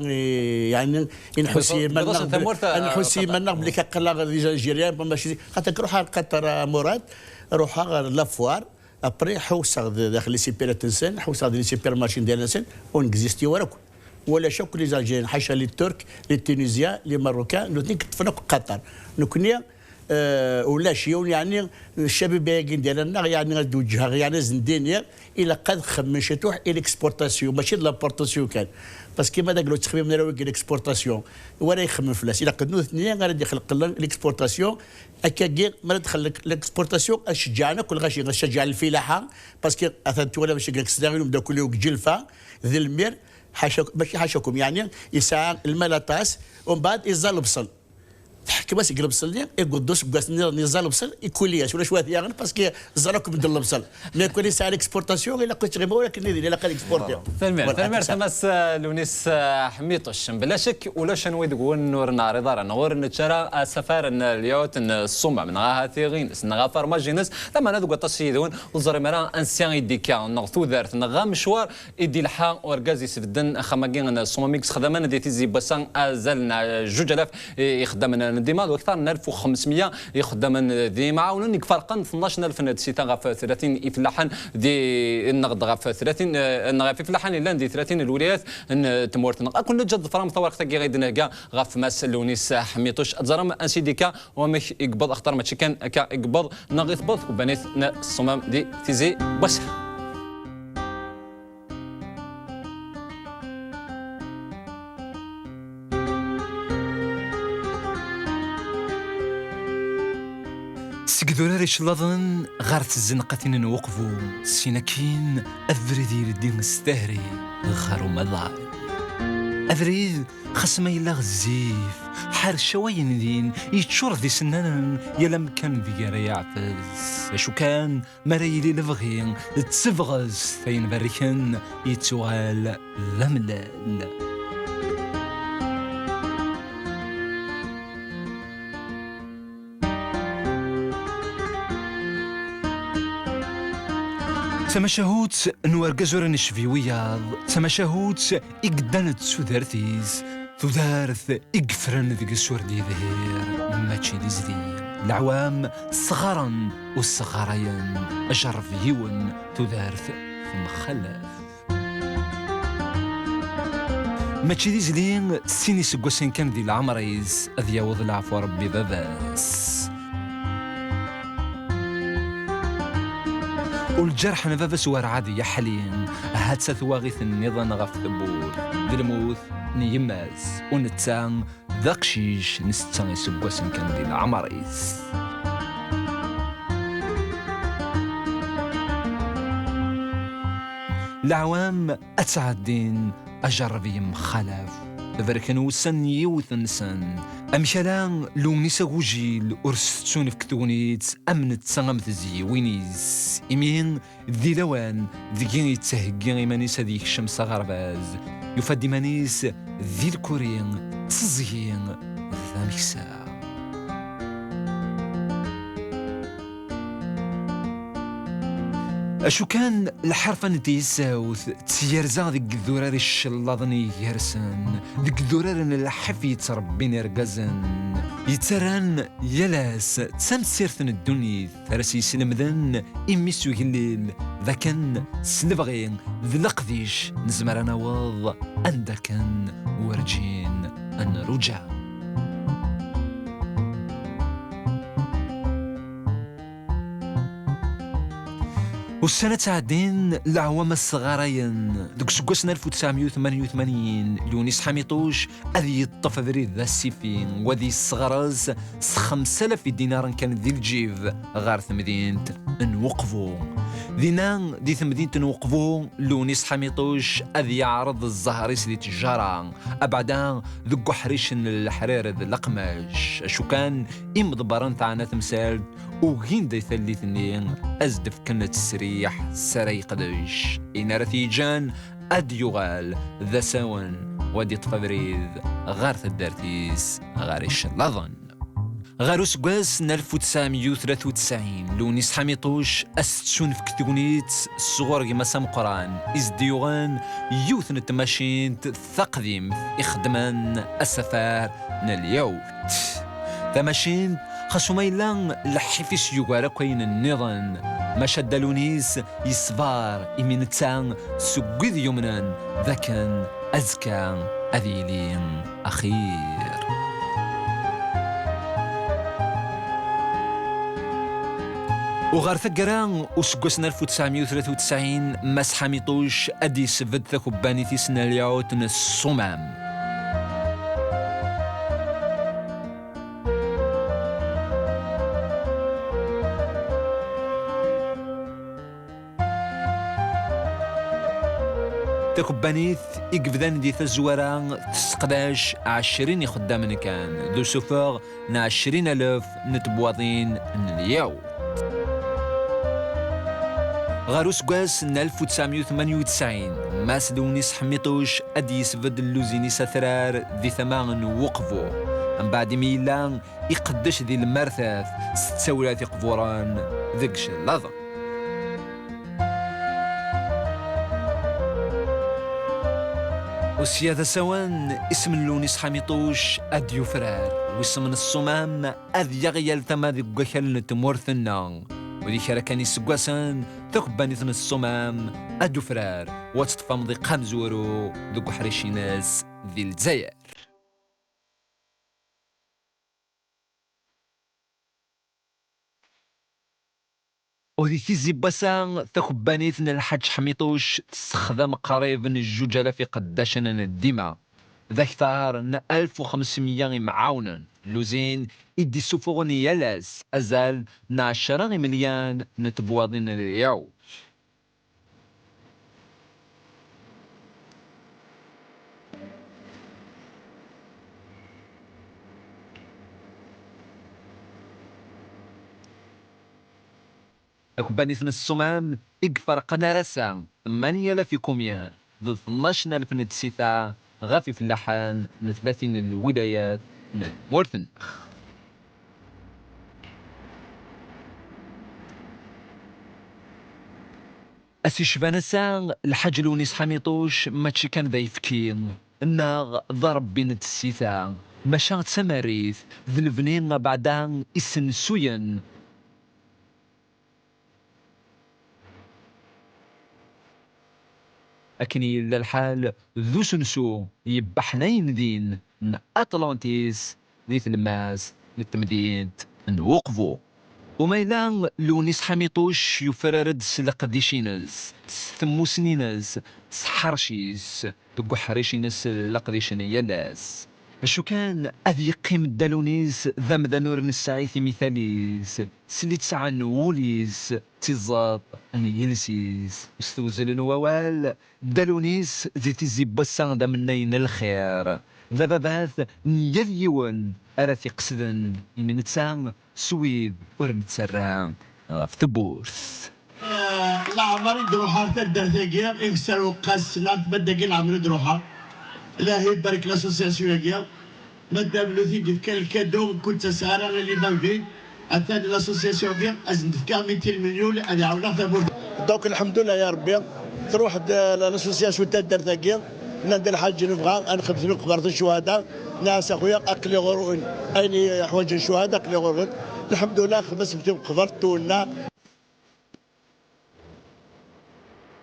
يعني نحسي نحسي منا بلي كقلا لي زالجيريان ماشي خاطر روح قطر مراد روحها لافوار ابري حوسه داخل لي سيبير تنسان حوسه لي سيبير ماشين ديال الانسان ونكزيستي وراكم ولا شوك لي زالجيريان حاشا لي الترك لي تونيزيان لي ماروكان نوتني كتفنا قطر نكونيا ولا شيء يعني الشباب باقيين ديالنا يعني غتوجهها يعني زندينيا الى قد خمن شتوح الاكسبورتاسيون ماشي لابورتاسيون كان باسكو كيما داك لو تخميم نراوي الاكسبورتاسيون ولا يخمم فلاس الى قد ثنيا غادي يخلق الاكسبورتاسيون هكا ما تخلق الاكسبورتاسيون اشجعنا كل غاشي نشجع الفلاحه باسكو اثنت ولا باش كنكسداغيلهم دا كل جلفه ذي المير حاشا ماشي حاشاكم يعني يسعى الملطاس ومن بعد يزال البصل تحكي بس يقلب بصل يقول دوس بقاس نزال بصل يكولياش ولا شويه ياغن باسكو زراكم بدل البصل ما يكون يسعى الاكسبورتاسيون الا كنت غير ولكن الا قال اكسبورتي ثمر تمس لونيس حميطش بلا شك ولا شنو يقول نور نار دار نور نتشرى السفار اليوت الصومع من غاها ثيغين نغا فرماجينس لما ندق تصيدون وزر مرا انسيان يديكا نغثو دارت نغا مشوار يدي الحا وركازي سفدن خماكين الصوماميكس خدمان ديتي زي بسان ازلنا 2000 يخدمنا ديما واكثر من 1500 يخدم ديما عاونوني فرقا 12000 سيتا غاف 30 يفلحان دي النقد غاف 30 غاف يفلحان الا دي 30 الولايات تمورت كنا جد فرام ثوار تاكي غيدنا غاف ماس لونيس حميطوش اتزرم انسيديكا ومش يقبض اختار ما كان كا يقبض ناغيث بض وبنيت الصمام دي تيزي بس سكدوراري شلاضن غارت الزنقتين نوقفو سيناكين أفريدي الدين استهري غارو مضاي أفريد خصما يلا غزيف حار شوين دين يتشور ذي سنان يلم كان ذي يعفز اشو كان مريلي لفغين تسفغز ثين بريكن يتوال لملال تمشهوت نوار قزور نشفيويا تمشهوت إقدانت سودارثيز ثدارث إقفرن ذي قسور دي ظهير ماتشي دي زدي العوام صغارا والصغارين أجرف يون ثدارث في مخلف ماتشي دي زدين سيني سقوسين كان دي العمريز أذ يوض العفو ربي باباس والجرح نفافا سوار عادي يا حليم هاد ثواغيث النظام غف ثبور ذي الموت نيماز ونتسان ذاقشيش نستان يسبوسن كان دي العمريز العوام أتعدين أجرب يمخلف ذركن وسن يوث نسن أمشالان لونيسا غوجيل أرستون في كتونيت أمنت سنغمت زي وينيز إمين ذي لوان ذيكين يتسهقين إيمانيس هذيك الشمس غرباز يفدي مانيس ذي الكورين تزيين ذاميكسا اشو كان الحرفه نتيساوث تسيرزا ديك الذرار الشلاضني يرسن ديك الذرار الحف يتربين رقزن يتران يلاس تسمسيرتن الدنيا ثرسي سلمذن إميسو يهليل ذاكن سلفغين ذي لقديش نزمر نواض أندكن ورجين أن رجع والسنة تعدين العوام الصغارين دوك سكوسنا 1988 لونيس حميطوش أذي يطف ذري ذا السيفين وذي الصغراز 5000 دينار كان ذي الجيف غار ثمدينة نوقفو ذينا دي ثمدينة نوقفو لونيس حميطوش أذي يعرض الزهريس دي تجارة أبعدا ذو حريش الحرير ذي الأقماش شو كان إمضبران تاعنا تمثال وغين دي ثليثنين أزدف كانت السريح سراي قدش إن رثيجان أديوغال ذا ساون ودي طفبريذ غارث الدارتيس غارش اللظن غارو سكواس 1993 لونيس حميطوش أستشون في كتغنيت الصغور كيما سام قران إزديوغان يوث نتماشين ثقديم إخدمان السفار ناليوت تماشين خاصو مايلان لحفيش يوغارا كاين النظام ما شد لونيس يصبار إمينتان سقيد يمنا ذاكن أزكى أذيلين أخير وغار ثقران وسقسنا 1993 ماس حميطوش أدي سفد ثكباني في سناليوت الصمام تكبانيث يقفدان دي الزوارة تسقداش 20 خدام كان دو سوفور 20,000 نتبواضين اليوم غارو سكواس 1998 ماس دونيس حميطوش أدي يسفد اللوزيني سثرار ذي ثمان وقفو من بعد ميلان يقدش ذي المرثاث 36 قفوران ذكش اللظم وسيادة سوان اسم اللونيس حميطوش أديو فرار واسم الصمام أذ يغيال ثما ذي قخل نتمورثنا وذي شاركاني سقواسان ثقباني ثن الصمام أديو فرار واتطفام ذي قامزورو ذي قحريشي ناس ذي الجزائر وذي تيزي بسان ثخبانيثنا الحاج حميطوش تستخدم قريب الجوجلة في قداشنا الدماء ذا كثار 1500 معاونا لوزين إدي سفوغني يلاس أزال 10 مليون نتبواضين اليوم كومبانيتنا الصمام يقفر قنارسا 8000 كوميان ضد 12000 نتسيتا غافي في اللحان 30 الولايات مورثن أسي شبانسا الحاج لونيس حميطوش ماتشي كان ذا يفكين الناغ ضرب بين السيتا مشان سماريث ذي البنين بعدان السنسوين أكني للحال ذو سنسو يبحنين دين من أطلانتيس ذي الماس للتمديد نوقفو وميلان لونيس حميطوش يفررد سلق ديشينز ثمو سنينز سحرشيس دقو حريشينس لقديشيني يلاس شو كان أذي قيم الدالونيس ذا مدانور نساعيثي مثاليس سلي تسعى نوليس تزاط أن يلسيس استوزل الووال دالونيس ذي تزي بسان دا منين الخير ذا باباث نيليون أراثي قصدا إن نتسام سويد ورنتسرام غاف تبورث العمر دروحة تدر ثقيل يكسروا قاس لا تبدأ العمر دروحة لا يبارك لاسوسياسيون يا مادام لو ثيدي كان الكادو كنت سهران اللي بان فيه أتاني لاسوسياسيون فيه أزن تفكار 200 مليون أنا عاونا ثابور دونك الحمد لله يا ربي تروح لاسوسياسيون تاع الدرتاكيا ندير حاجه نبغى نخدم في قبرة الشهداء ناس اخويا اكلي غرون اين حوايج الشهداء اكلي غرون الحمد لله خبز في قبرت ولا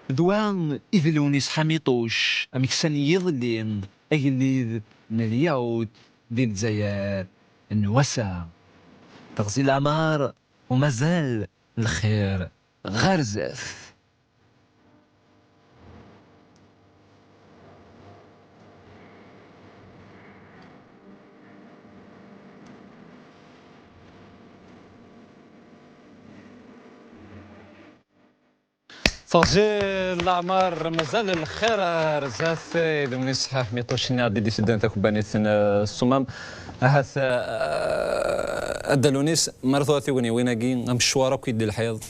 دوان إذلونيس حميطوش أمكسان يظلين أجليد نلياوت دي الجزائر النوسع تغزي الأعمار ومازال الخير غرزف. تغزي الأعمار مازال الخير رزاف إذا من يصحح ميطوش نادي دي سدان تكبانيت الصمام هاث الدلونيس مرثوثي ويناكي مشوارا كيدي الحيض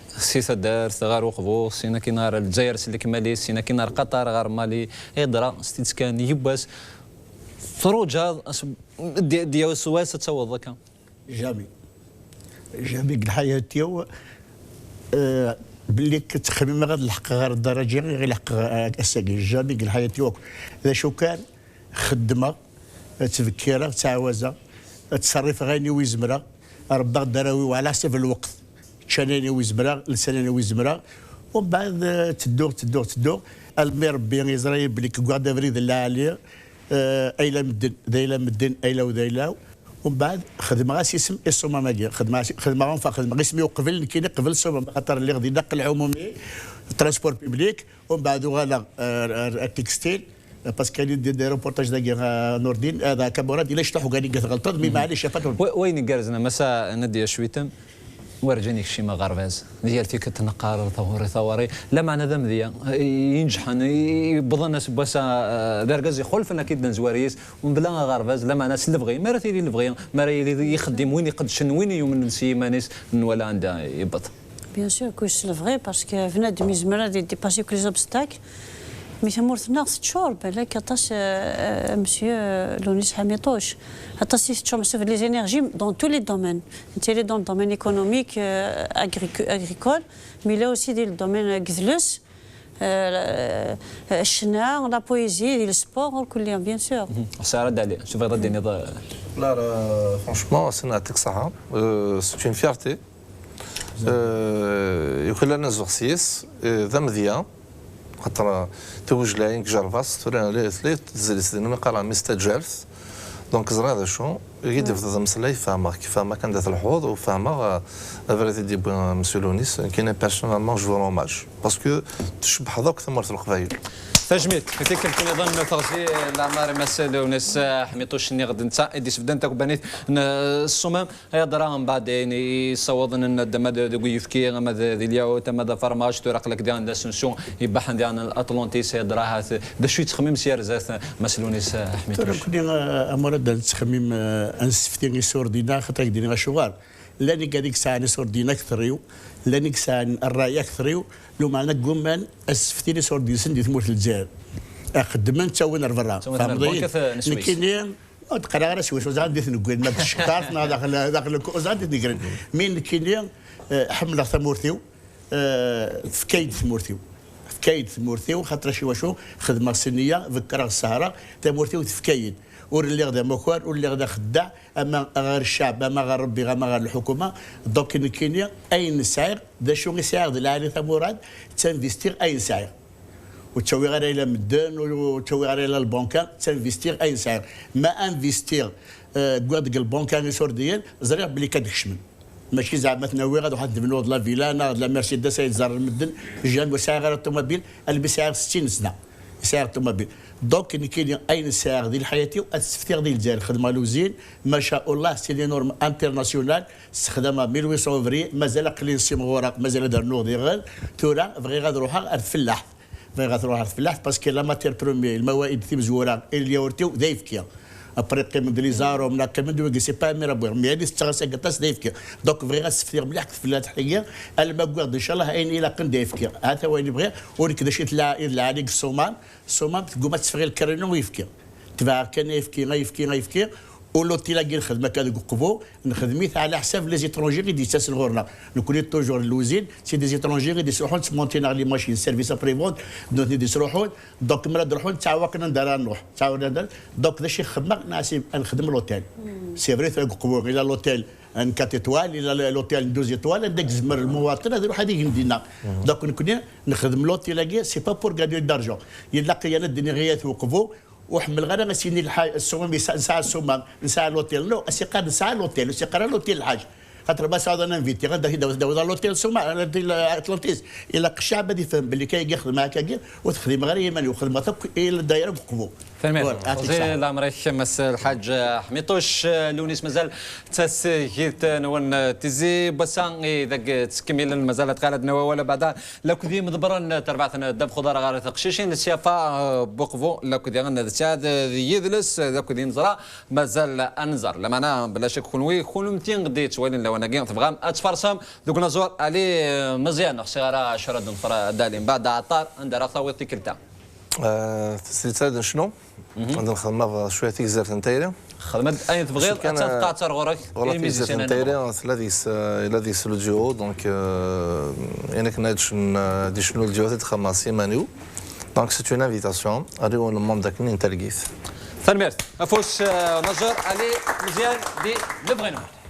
سيسا دار ثغار وقبو سينا كي نهار الجزائر سلك مالي سينا كي نهار قطر غار مالي إدرا ستيت كان يباس فروجا ديال سواس تصوض ذاك جامي الحياة تيو باللي كتخمم غير الحق غير الدرجه غير الحق الساقي جامي الحياة تيوك اذا شو كان خدمه تفكيره تعاوزه تصرف غيني ويزمره ربا دراوي وعلى حسب الوقت تشانيني ويزمره لسانيني ويزمره ومن بعد تدور المي ربي يزري بلي كوعد فريد الله عليه ايلا مدن ذيلا مدن ايلا وذيلا ومن بعد خدمه غاس اسم الصومه ماكي خدمه غنفا خدمه غير سميو قبل كاين قبل الصومه خاطر اللي غادي نقل عمومي ترانسبور بيبليك ومن بعد غالا التكستيل باسكو كاين دي روبورتاج داكي نور الدين هذا كامورات الا شطحوا قال لي غلطات مي معليش وين كارزنا مساء ندي شويتم ورجانيك شي مغارباز ديالتي كتنقار ثوري لا معنى ذا مذيا ينجح يبض الناس باسا داركاز يخلف انا كيدنا زواريس ومن بلا غارباز لا معنى سل بغي ما راه تيري البغي ما راه يخدم وين يقد شن وين يوم نسي مانيس ولا عنده يبط بيان سور كو سي فري باسكو فنادم يزمر ديباسي كل زوبستاك مي ثمورتنا 6 شهور بالك عطاش مسيو لونيس حميطوش عطاش 6 شهور مسيو لي زينيرجي دون تو لي دومين انت لي دون الدومين ايكونوميك اغريكول مي لا اوسي ديال الدومين كذلس الشنا لا بويزي ديال السبور كلها بيان سور ساره دالي شوف هذا الدنيا لا فرانشمون سي نعطيك الصحه سي اون فيارتي يكون لنا زورسيس ذا مذيا خاطر توج لاين جرفاس تورينا لي تزلس دينا قال مستجالس دونك زرا هذا شو يدير في مسلا يفهمها كيفما كان دات الحوض وفهمها فريتي دي مسيو لونيس كاين بيرسونالمون جو روماج باسكو تشبح دوك ثمرة القبايل تجميد كنت نظن تغذي العمار مسألة وناس حميطوش اني غد نتا ادي سبدان تاك بنيت الصمام هي دراهم بعدين يصوضن ان الدماد دو يفكي غما ذي الياو تما فرماج تورق لك ديال السنسيون يبحن ديال الاطلنطيس هي دراها دا شويه تخميم سير زات مسلونيس حميطوش كنت امر تخميم انسفتي صور دينا خاطر دينا شغال لاني هذيك الساعه نصور دينا كثريو لاني ساعه الرايه كثريو لو معنا قومان اسفتيني صور دي سندي ثمورت الجزائر خدمن تسوي نرفرا فهمتي لكن تقرا غير شويه زاد ديت نقول ما تشكرت داخل الكوزات ديت مين كينيا حمله ثمورتيو في كيد ثمورتيو في كيد ثمورتيو خاطر شي واشو خدمه سنيه ذكرها السهره ثمورتيو في كيد واللي غدا مكوار واللي غدا خدع اما غير الشعب اما غير ربي اما غير الحكومه دونك كينيا اين سعير ذا شو يساعد ديال العالي ثمورات تنفيستير اين سعير وتسوي غير الى مدن وتسوي غير الى البنكه تنفيستير اين سعير ما انفيستير كواد البنكه يسور ديال زريع بلي كدخشمن ماشي زعما تنوي غادي واحد بنود لا فيلانا لا مرسيدس يتزار المدن جان وساعه غير الطوموبيل اللي بيساعد 60 سنه يساعد الطوموبيل دونك كاين اين ساعه ديال حياتي التفتير ديال الجزائر خدمه لوزين ما شاء الله سي لي نورم انترناسيونال استخدمها 1800 فري مازال قليل سيم غوراق مازال دار نوض غير تورا بغي غادي نروح الفلاح بغي غادي نروح الفلاح باسكو لا ماتير برومي الموائد في مزوره اللي يورتيو ذايفكيا ابري من دليزارو من كمان دو سي با مي رابور مي هذه تغسل قطاس دايفكيا دونك بغي غتستفير مليح في التحيه الماكوارد ان شاء الله عيني الى قن دايفكيا هذا هو اللي بغي ولك داش يطلع عليك الصومان تقوم تفغي الكرينو ويفكي تبع كان يفكي غيفكي ولوتي لاقي نخدم هكا قبو نخدميت على حساب لي زيترونجي اللي يستسن غورنا نكون توجور اللوزين سي دي زيترونجي اللي يروحون تمونتينا لي ماشين سيرفيس ابري فونت دونك يروحون دونك مراد نروحون تعاوكنا ندار نروح تعاونا دونك داك الشيء خدمه ناسي نخدم لوتيل سي فري قبو الى لوتيل ان 4 ايطوال الى لوتيل 2 ايطوال داك زمر المواطن هذا يروح هذيك مدينه دونك نكون نخدم لوتيل لاقي سي با بور غادي دارجون يلاقي انا الدنيا وقفوا وحمل غير غاسيني السومام نساع السومام نساع لوتيل نو اسيقار نساع لوتيل وسيقار لوتيل الحاج خاطر باش عاد انا انفيتي غدا داو لوتيل سومام اتلانتيس الا الشعب غادي يفهم باللي كاين يخدم هكا وتخدم غير يماني وخدمه الى الدائره بقبو فهمت زي عمرك مس الحاج حميطوش لونيس مازال تسجيلت نون تزي بسان ذاك تكمل مازال تقالد نوا ولا بعدا لا كدي مدبرن تربعتنا دب خضار غير تقشيشين السيافا بوقفو لا كدي غن تشاد يدلس لا كدي نزرا مازال انزر لما انا بلا شك خنوي خنمتين غدي توالين لو انا كين تبغى اتفرسم دوك نزور علي مزيان خساره شرد نفر دالين بعد عطار عند راه تيكلتا تسلسل شنو؟ عندنا خدمة شوية تيزر تنتيري خدمت أي تبغي تعتر غورك تيزر تنتيري الذي سلوجيو دونك إنك نادش دي شنو الجوات تخماسي مانيو دونك سيت اون انفيتاسيون أريو المام داك من تلقيث فالميرت أفوش نظر علي مزيان دي نبغي نمر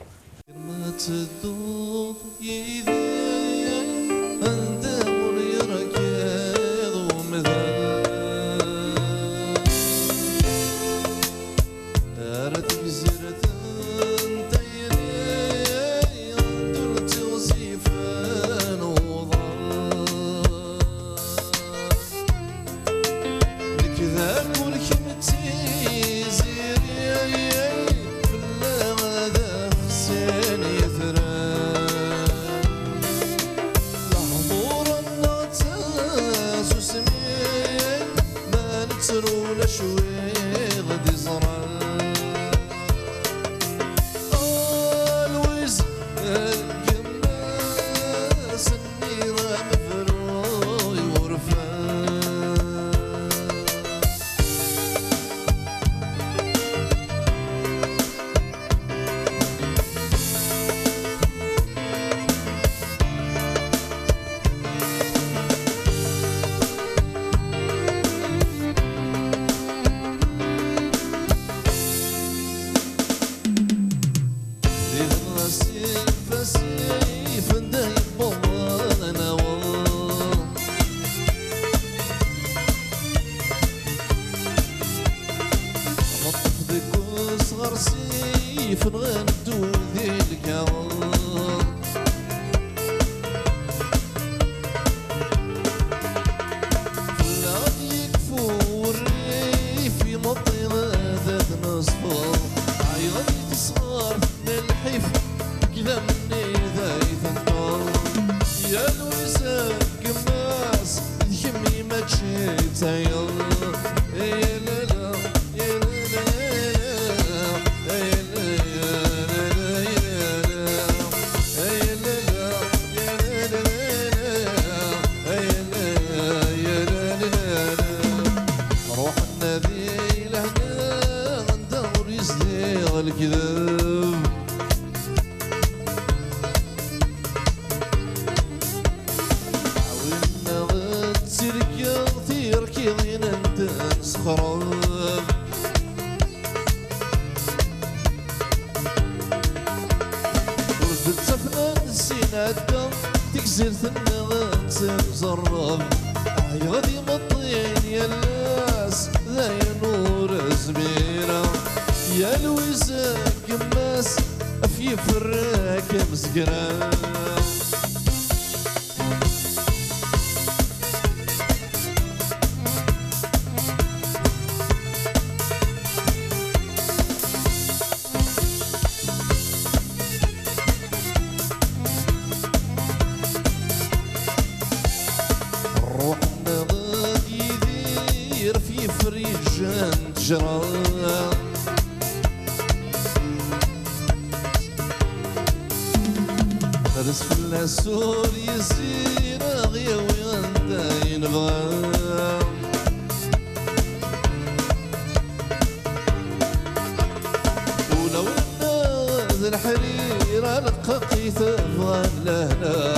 ذي الحريرة لقاقي تبغى لهنا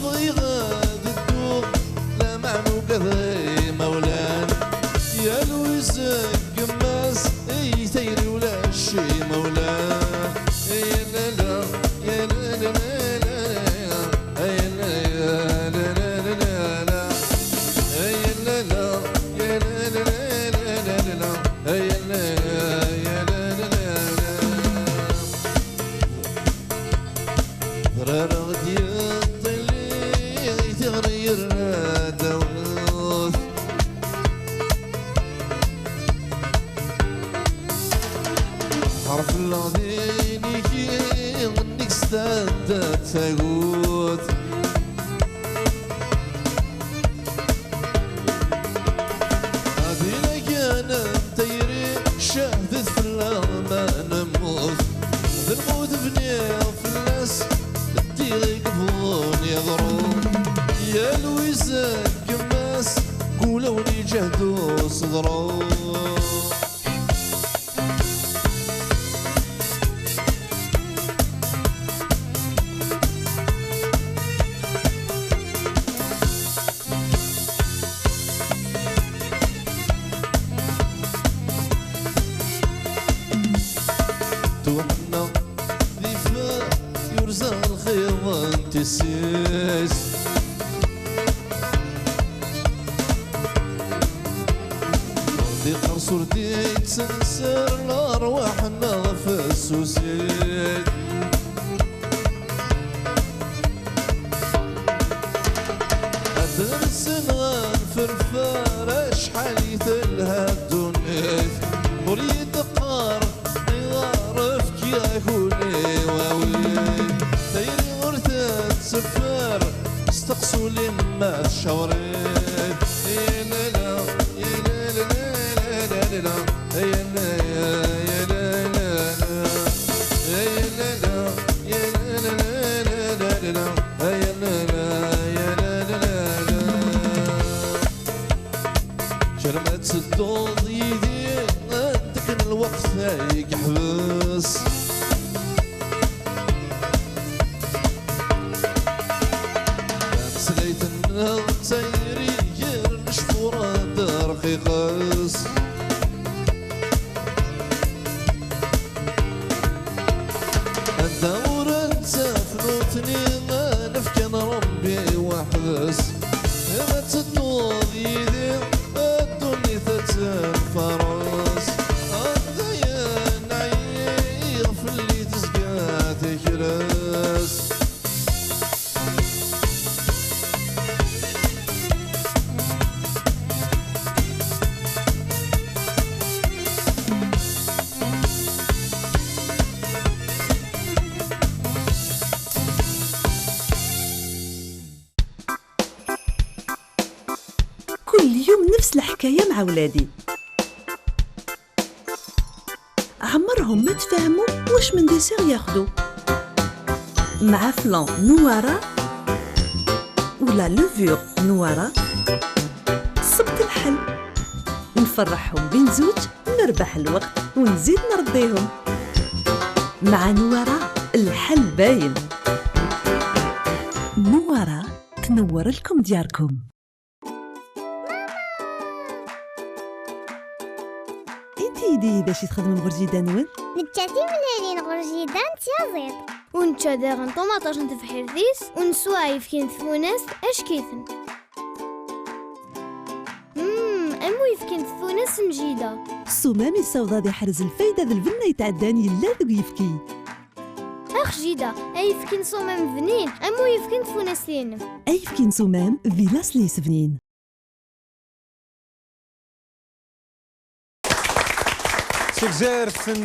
بغي غادي الدوق لا معنو كذا مولان يا لويزك قماس اي تيري ولا شي مولان يا لا لا يا لا لا لا يا لا يا لا لا لا لا يا لا لا يا لا لا لا لا يا لا يا لا لا لا غدي الطلي تغير دوث حرف العظيم كي غنيك استعدت تاقوت هذي لك انا تيري شاهدت في الأغمى نموت الموت بني في الناس تيغي قبون يضرون يا لويزا قماس قولوني جهدوا صدرون توحنا ذفاء يرزى الخيضان تسيس دي قرصور دي تسنسر الأرواحنا في السوسيد أدرسن غنفرفار شحال يتلها الدنيا وريد قار يعرف كي يكوني واوي تيري غرثة سفار استقصوا لما تشاورين يا لا لا يا لا لا لا لا يا لا يا لا لا يا لا لا يا لا لا لا يا لا لا يا لا لا شرمت الضوض يدي عندك الوقت هيك يحبس سليت النهض تيري غير نشفورة درقي قاس الدور انت فنوتني ما نفكن ربي وحدس ما تنوض يدي الدنيا تتنفرس الضيا نعيغ في اللي تسقى تكرس كل يوم نفس الحكاية مع ولادي، عمرهم ما تفاهموا واش من ديسير ياخدو، مع فلان نوارة ولا لوفور نوارة صبت الحل، نفرحهم بين زوج، نربح الوقت ونزيد نرضيهم. مع نوارة الحل باين. نوارة تنور لكم دياركم. انتي باش تخدم الغرجيدة نون؟ نتاتي ملالين غرجيدان تيازيط ونتا داغن طوماطاش نتفحر ذيس ونسوايف كين ثفوناس اش كيثن امو يفكين ثفوناس مجيدة الصمام السوداء دي حرز الفايدة ذا الفنة يتعداني لا ذو يفكي اخ جيدة ايفكين صمام ذنين امو يفكين ثفوناس لينم ايفكين صمام فيلاس ليس فنين. سكزير سن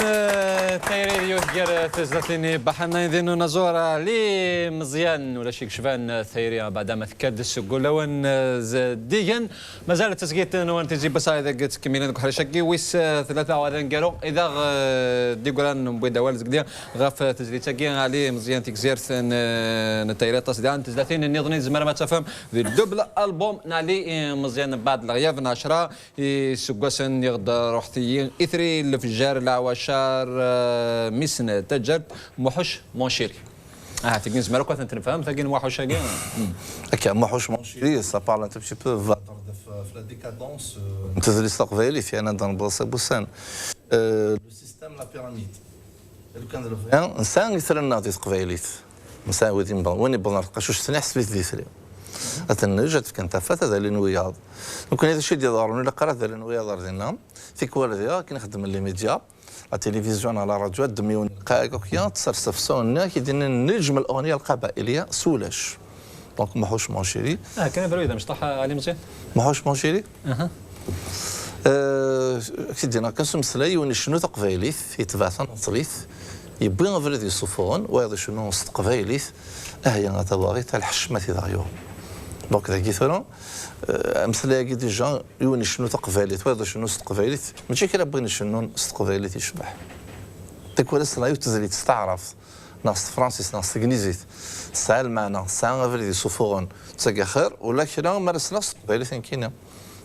تايري ديوث جير تزلتيني بحنا يذنو نزورة لي مزيان ولا شيك شفان ثيري بعد ما تكدس قول لون ديجن ما زالت تسقيت نوان تجي بس إذا قلت كميلين كحري شقي ويس ثلاثة وعدين قالوا إذا دي قولان بيدا والز قديا غاف تزلي تسقي عليه مزيان تكزير سن تايري تصديان تزلتين النظني زمر ما تفهم ذي الدبل ألبوم نالي مزيان بعد الغياب ناشرة سقوسن يقدر روحتي إثري اللي في فجار العواشار ميسن تجر محوش مونشيري تقني زعما كنت نفهم ثقين محوش كاع هكا محوش مونشيري سا بارل ان بتي بو في لا ديكادونس تدريس تقبيليت انا دار بلاصه بوسان لو سيستيم لا بيراميد لو كان الفيان انسان يثرنا دي تقبيليت انسان وين بغا نلقى شوش ثاني حسبيت ديسري أتنجت في كنت فات هذا اللي نوياض ممكن هذا الشيء ديالنا إلا قرأت هذا اللي نوياض ديالنا في كوالديا كنخدم لي ميديا لا تلفزيون على راديو دميون قايقيا تصرصفصونا كيديرنا النجم الأغنية القبائلية سولاش دونك محوش مونشيري كان بريده مش طاح علي مزيان محوش مونشيري كيدينا كنسم سلاي وني شنو تقبايليت يتبعث نصريث يبغي غير يصفون وهذا شنو وسط قبايليت هي تبغي تاع الحشمه دايو دونك ذاك يثرون امثله كي ديجا يوني شنو تقباليت وهذا شنو استقباليت ماشي كي بغينا شنو استقباليت يشبح تكون الصلاة تزري تستعرف ناس فرانسيس ناس انجليزيت ساعه المعنى ساعه غير يصفون تسقى خير ولا كنا مارس لا استقباليت كاينه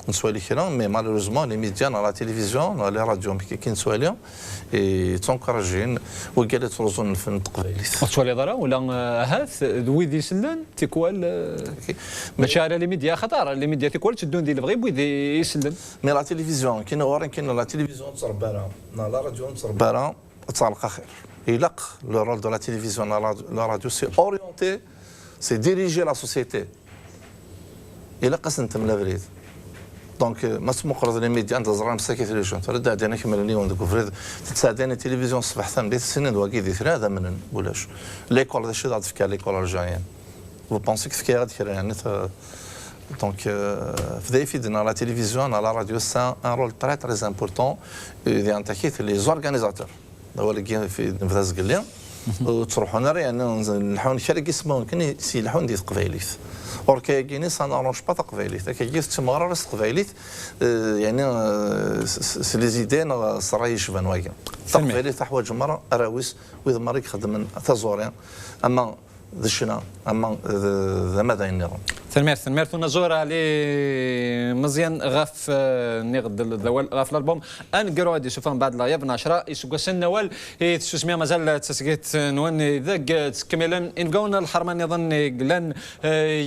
نسوى لي كلام مي مالوروزمون لي ميديا على التلفزيون لي راديو كي نسوى لهم تنكرجين وقالت تروزون الفن التقبيلي تسوى لي ضرا ولا هاث ويدي سلان تيكوال ماشي على لي ميديا خطر لي ميديا تيكوال تدون ديال بغي بويدي يسلن مي لا تلفزيون كاين ورا كاين لا تلفزيون تربارا لا راديو تربارا تلقى خير يلق لو رول دو لا تلفزيون لا راديو سي اورينتي سي ديريجي لا سوسيتي الا قسنت من البريد دونك ما تمقرض لي ميديا انت زرا مساكي تلفزيون ترد عندنا كملني وندك فريد تساعدني التلفزيون الصباح ثاني ديت السنين واكي ديت هذا من ولاش ليكول هذا الشيء ضاد فكا ليكول الجزائريين فو بونسي كيف هذيك يعني دونك في يفيدنا لا تلفزيون على راديو سا ان رول تري تري امبورطون اذا انت كيت لي زورغانيزاتور هو اللي كاين في نفذ قليا وتروحوا لنا يعني نحاول نشارك اسمهم كان يلحون ديال قبايليت اور كاينين سا نارونج با تقبايليت كاين تمارا راس قبايليت يعني سي لي زيدين صرا يشبان واكا تقبايليت حوايج مره اراويس وإذا مرة يخدم تزورين اما ذشنا اما ماذا ينيرون ثمرت نزورة لي مزيان غاف نغد الدول غاف الالبوم ان قرودي شوفان بعد لا يبنى 10 يسوق النوال تسميه مازال تسقيت نون ذاك تكملا انقونا الحرمان يظن قلان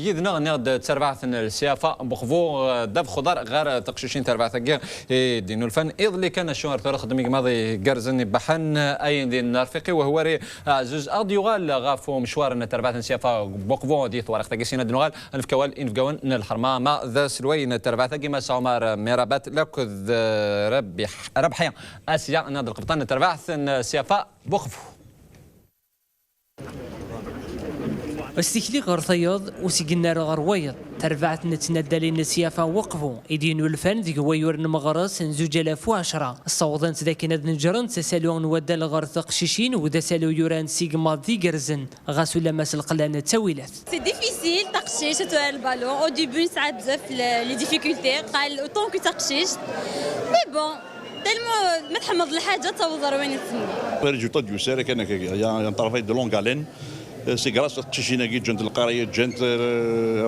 يذنا نغد تربعث السيافه بخفو دب خضار غير تقشيشين تربعث دينو الفن اذ اللي كان الشهر تاريخ دمي ماضي قرزني بحن اي دين الرفيقي وهو عزوز اديوغال غافو مشوار ان تربعث السيافه بخفو دي ثوارق تقسينا دنوال إنفقون الحرمة ما ذا سلوين تربعث كما سعمر ميرابات لكذ ربحيا آسيا نادي القبطان تربعث سيافا بوخفو استكلي غير ثياض وسجلنا غير ويض تربعت نتندى لنا سيافا وقفوا إدين الفن ذي ويور مغرس نزوج 1010 الصوضان ذاك نجرن تسالون ودا الغر ثقشيشين ودا سالو يوران سيغما ذي قرزن غاسو لمس القلان تسويلات سي ديفيسيل تقشيش تاع البالون او ديبي ساعات بزاف لي ديفيكولتي قال اوتون كو تقشيش مي بون تالمو ما تحمض الحاجه توضر وين تسمى الريزولتا ديال السير كان يا طرفي دو لونغ الين سي غراس تشيشيناكي جنت القرايه جنت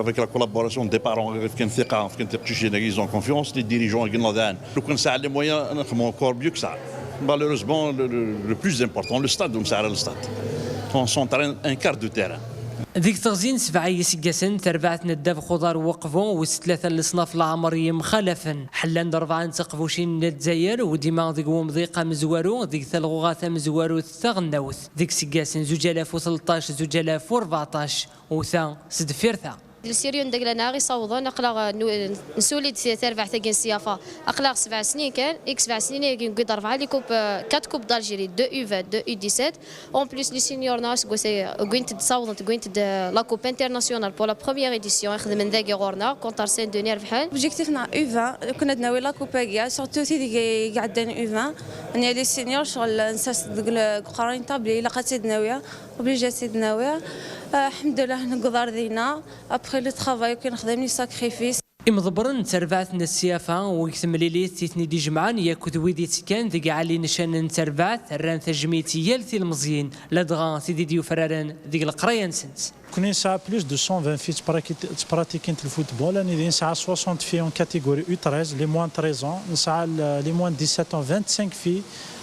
افيك لا كولابوراسيون دي بارون كان ثقه كان تشيشيناكي زون كونفيونس لي ديريجون قلنا ذان لو كان ساعه لي مويان نخدموا اونكور بيو كسا مالوروزمون لو بلوز امبورطون لو ستاد مساعد الستاد اون سونترين ان كار دو تيران ذيك تغزين سبعي سجاسن تربعتنا الداب خضار وقفون وستلاثة الصناف العمرية مخالفا حلان دربعان تقفوشين للجزائر وديما ذيك ومضيقة مزوارو ذيك ثلغوغاثة مزوارو الثغنوث ذيك سجاسن 2013 2014 وثا سدفيرثا السيريون داكلانا غي صوضون اقلا نسولي تربع تاكين السيافه اقلا 7 سنين كان اكس 7 سنين كاين قد 4 لي كوب 4 كوب دالجيري 2 U20 2 U17 اون بليس لي سينيور ناس كوينت تصوضت كوينت لا كوب انترناسيونال بور لا بروميير اديسيون يخدم من ذاك غورنا كونتر سين دو نير فحال اوبجيكتيفنا U20 كنا ناوي لا كوباكيا سورتو تي قعدنا U20 انا لي سينيور شغل نساس قراني طابلي لقات ناويه اوبليجات ناويه الحمد لله نقدر ذينا ابخي لو طرافاي كنخدم لي ساكريفيس مضبرن تربعتنا السيافة ويكتم ليليت تيتني دي جمعان ياكد ويدي كان ذي علي نشان تربعت الران تجميتي يالثي المزيين لدغا سيدي ديو فرارن ذيك القرايه نسنت كوني ساعة بلوس دو 120 في تبراتيكين الفوتبول أنا دي نساعة 60 في اون كاتيجوري U13 لي موان 13 ans نساعة لي موان 17 ans 25 في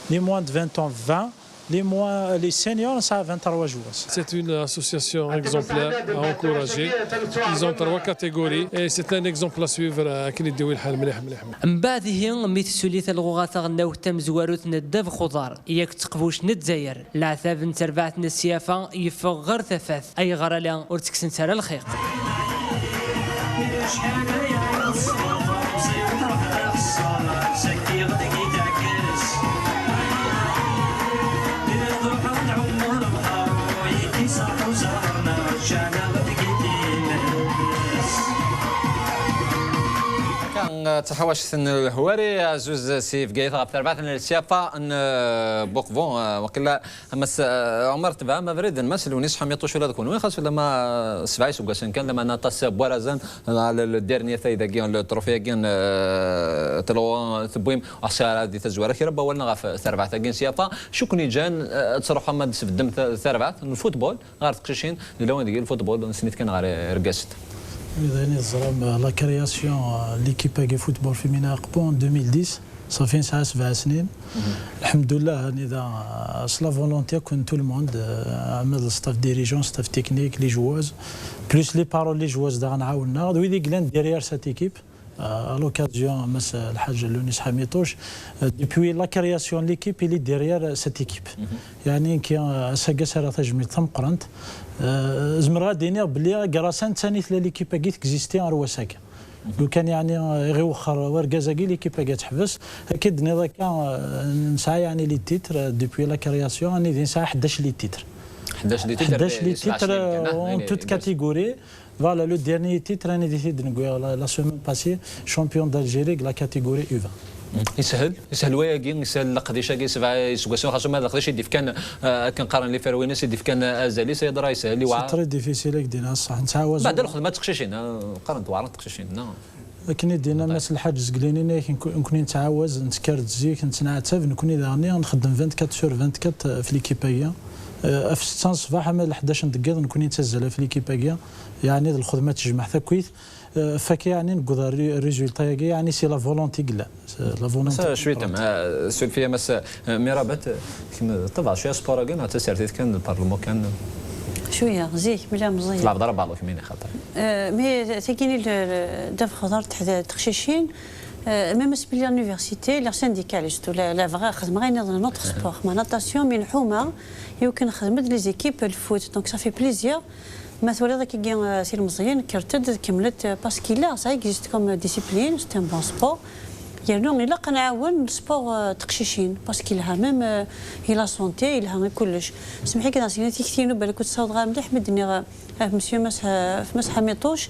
les moins de 20 ans 20, les seniors, ça a 23 joueurs. C'est une association exemplaire à encourager. Ils ont 3 catégories et c'est un exemple à suivre. كي نديو الحال مليح. من بعد هي ميت سوليت الغوغاث غناو تم زواروت ندف خضار ياك تقفوش نتزاير العثاب نتربعت السيافه يفغ غير ثفاث اي غرالة ورتكسن سال الخيق. تحواش الهواري عزوز سيف قايث غاب تربعت السيافة ان بوكفون وكلا امس عمر تبع ما بريد المس ونيس حميطوش ولا تكون وين خاص لما سبعيس وقاسن كان لما نطاس بوارزان على الديرني ثايدا كيان التروفيا كيان تلو ثبويم عصير هذه تزوار كي ربا ولنا غاف تربعت كين سيافة شو كوني جان تصرح محمد سبدم تربعت الفوتبول غير تقشين لو ديال الفوتبول سنيت كان غير رقاست. La création de l'équipe de football féminin en 2010, ça fait 7 سنين. Alhamdoulilah, la volonté que tout le monde, le staff dirigeant, le staff technique, les joueuses, plus les paroles des joueuses d'Arnaouna, derrière cette équipe. À l'occasion, depuis la création de l'équipe, il est derrière cette équipe. يعني كي سجل تجميل ثم قرنت زمرا دينير بلي كراسان ثاني ليكيب كي اكزيستي رواساكا لو كان يعني غير وخر وركازاكي ليكيب كي تحبس اكيد نضا كان نسعى يعني لي تيتر دوبوي لا كرياسيون راني نسعى 11 لي تيتر 11 لي تيتر اون توت كاتيجوري. Voilà, le dernier titre, on a décidé la semaine passée, champion d'Algérie de la catégorie U20. يسهل واقين يسهل لقديش كي سبعه سكاسيون خاصهم هذا لقديش يدي كان كنقارن لي فروينس يدي كان ازالي سيدرا يسهل لي وعا تري ديفيسيل دينا صح نتعاوز بعد الخدمه تقشيشين قارنت وعرض تقشيشين لكن يدينا مثل الحاج زقليني نكون نتعاوز نتكرت زيك نتنعتف نكون داني نخدم 24 سور 24 في ليكيبايا في 6 صباح من 11 دقيقه نكون نتسجل في ليكيبايا يعني الخدمه تجمع حتى كويس فكي يعني نقول الريزولتا يعني سي لا فولونتي لا لا فولونتي شويه تم سول فيها مس مرابط طبعا شويه سبور كان حتى سيرتيت كان البارلمون كان شويه زيك بلا مزيان طلع ضرب بعضو كمين خاطر مي تيجيني داف خضر تحت تخشيشين ميم سبيل لونيفرسيتي لي سانديكاليست ولا لا فغا خدمه غير نوتر سبور ما ناتاسيون من حومه يمكن خدمت لي زيكيب الفوت دونك صافي بليزير مثلا كي سي المزيان كرتد كملت باسكو لا سا اكزيست كوم ديسيبلين سي ان بون سبور يعني الا قنعاون سبور تقشيشين باسكو لها ميم هي لا سونتي لها كلش سمحي كي ناسينا تيكتينو بالك كنت صاوب غا مليح مدني مسيو مس حميطوش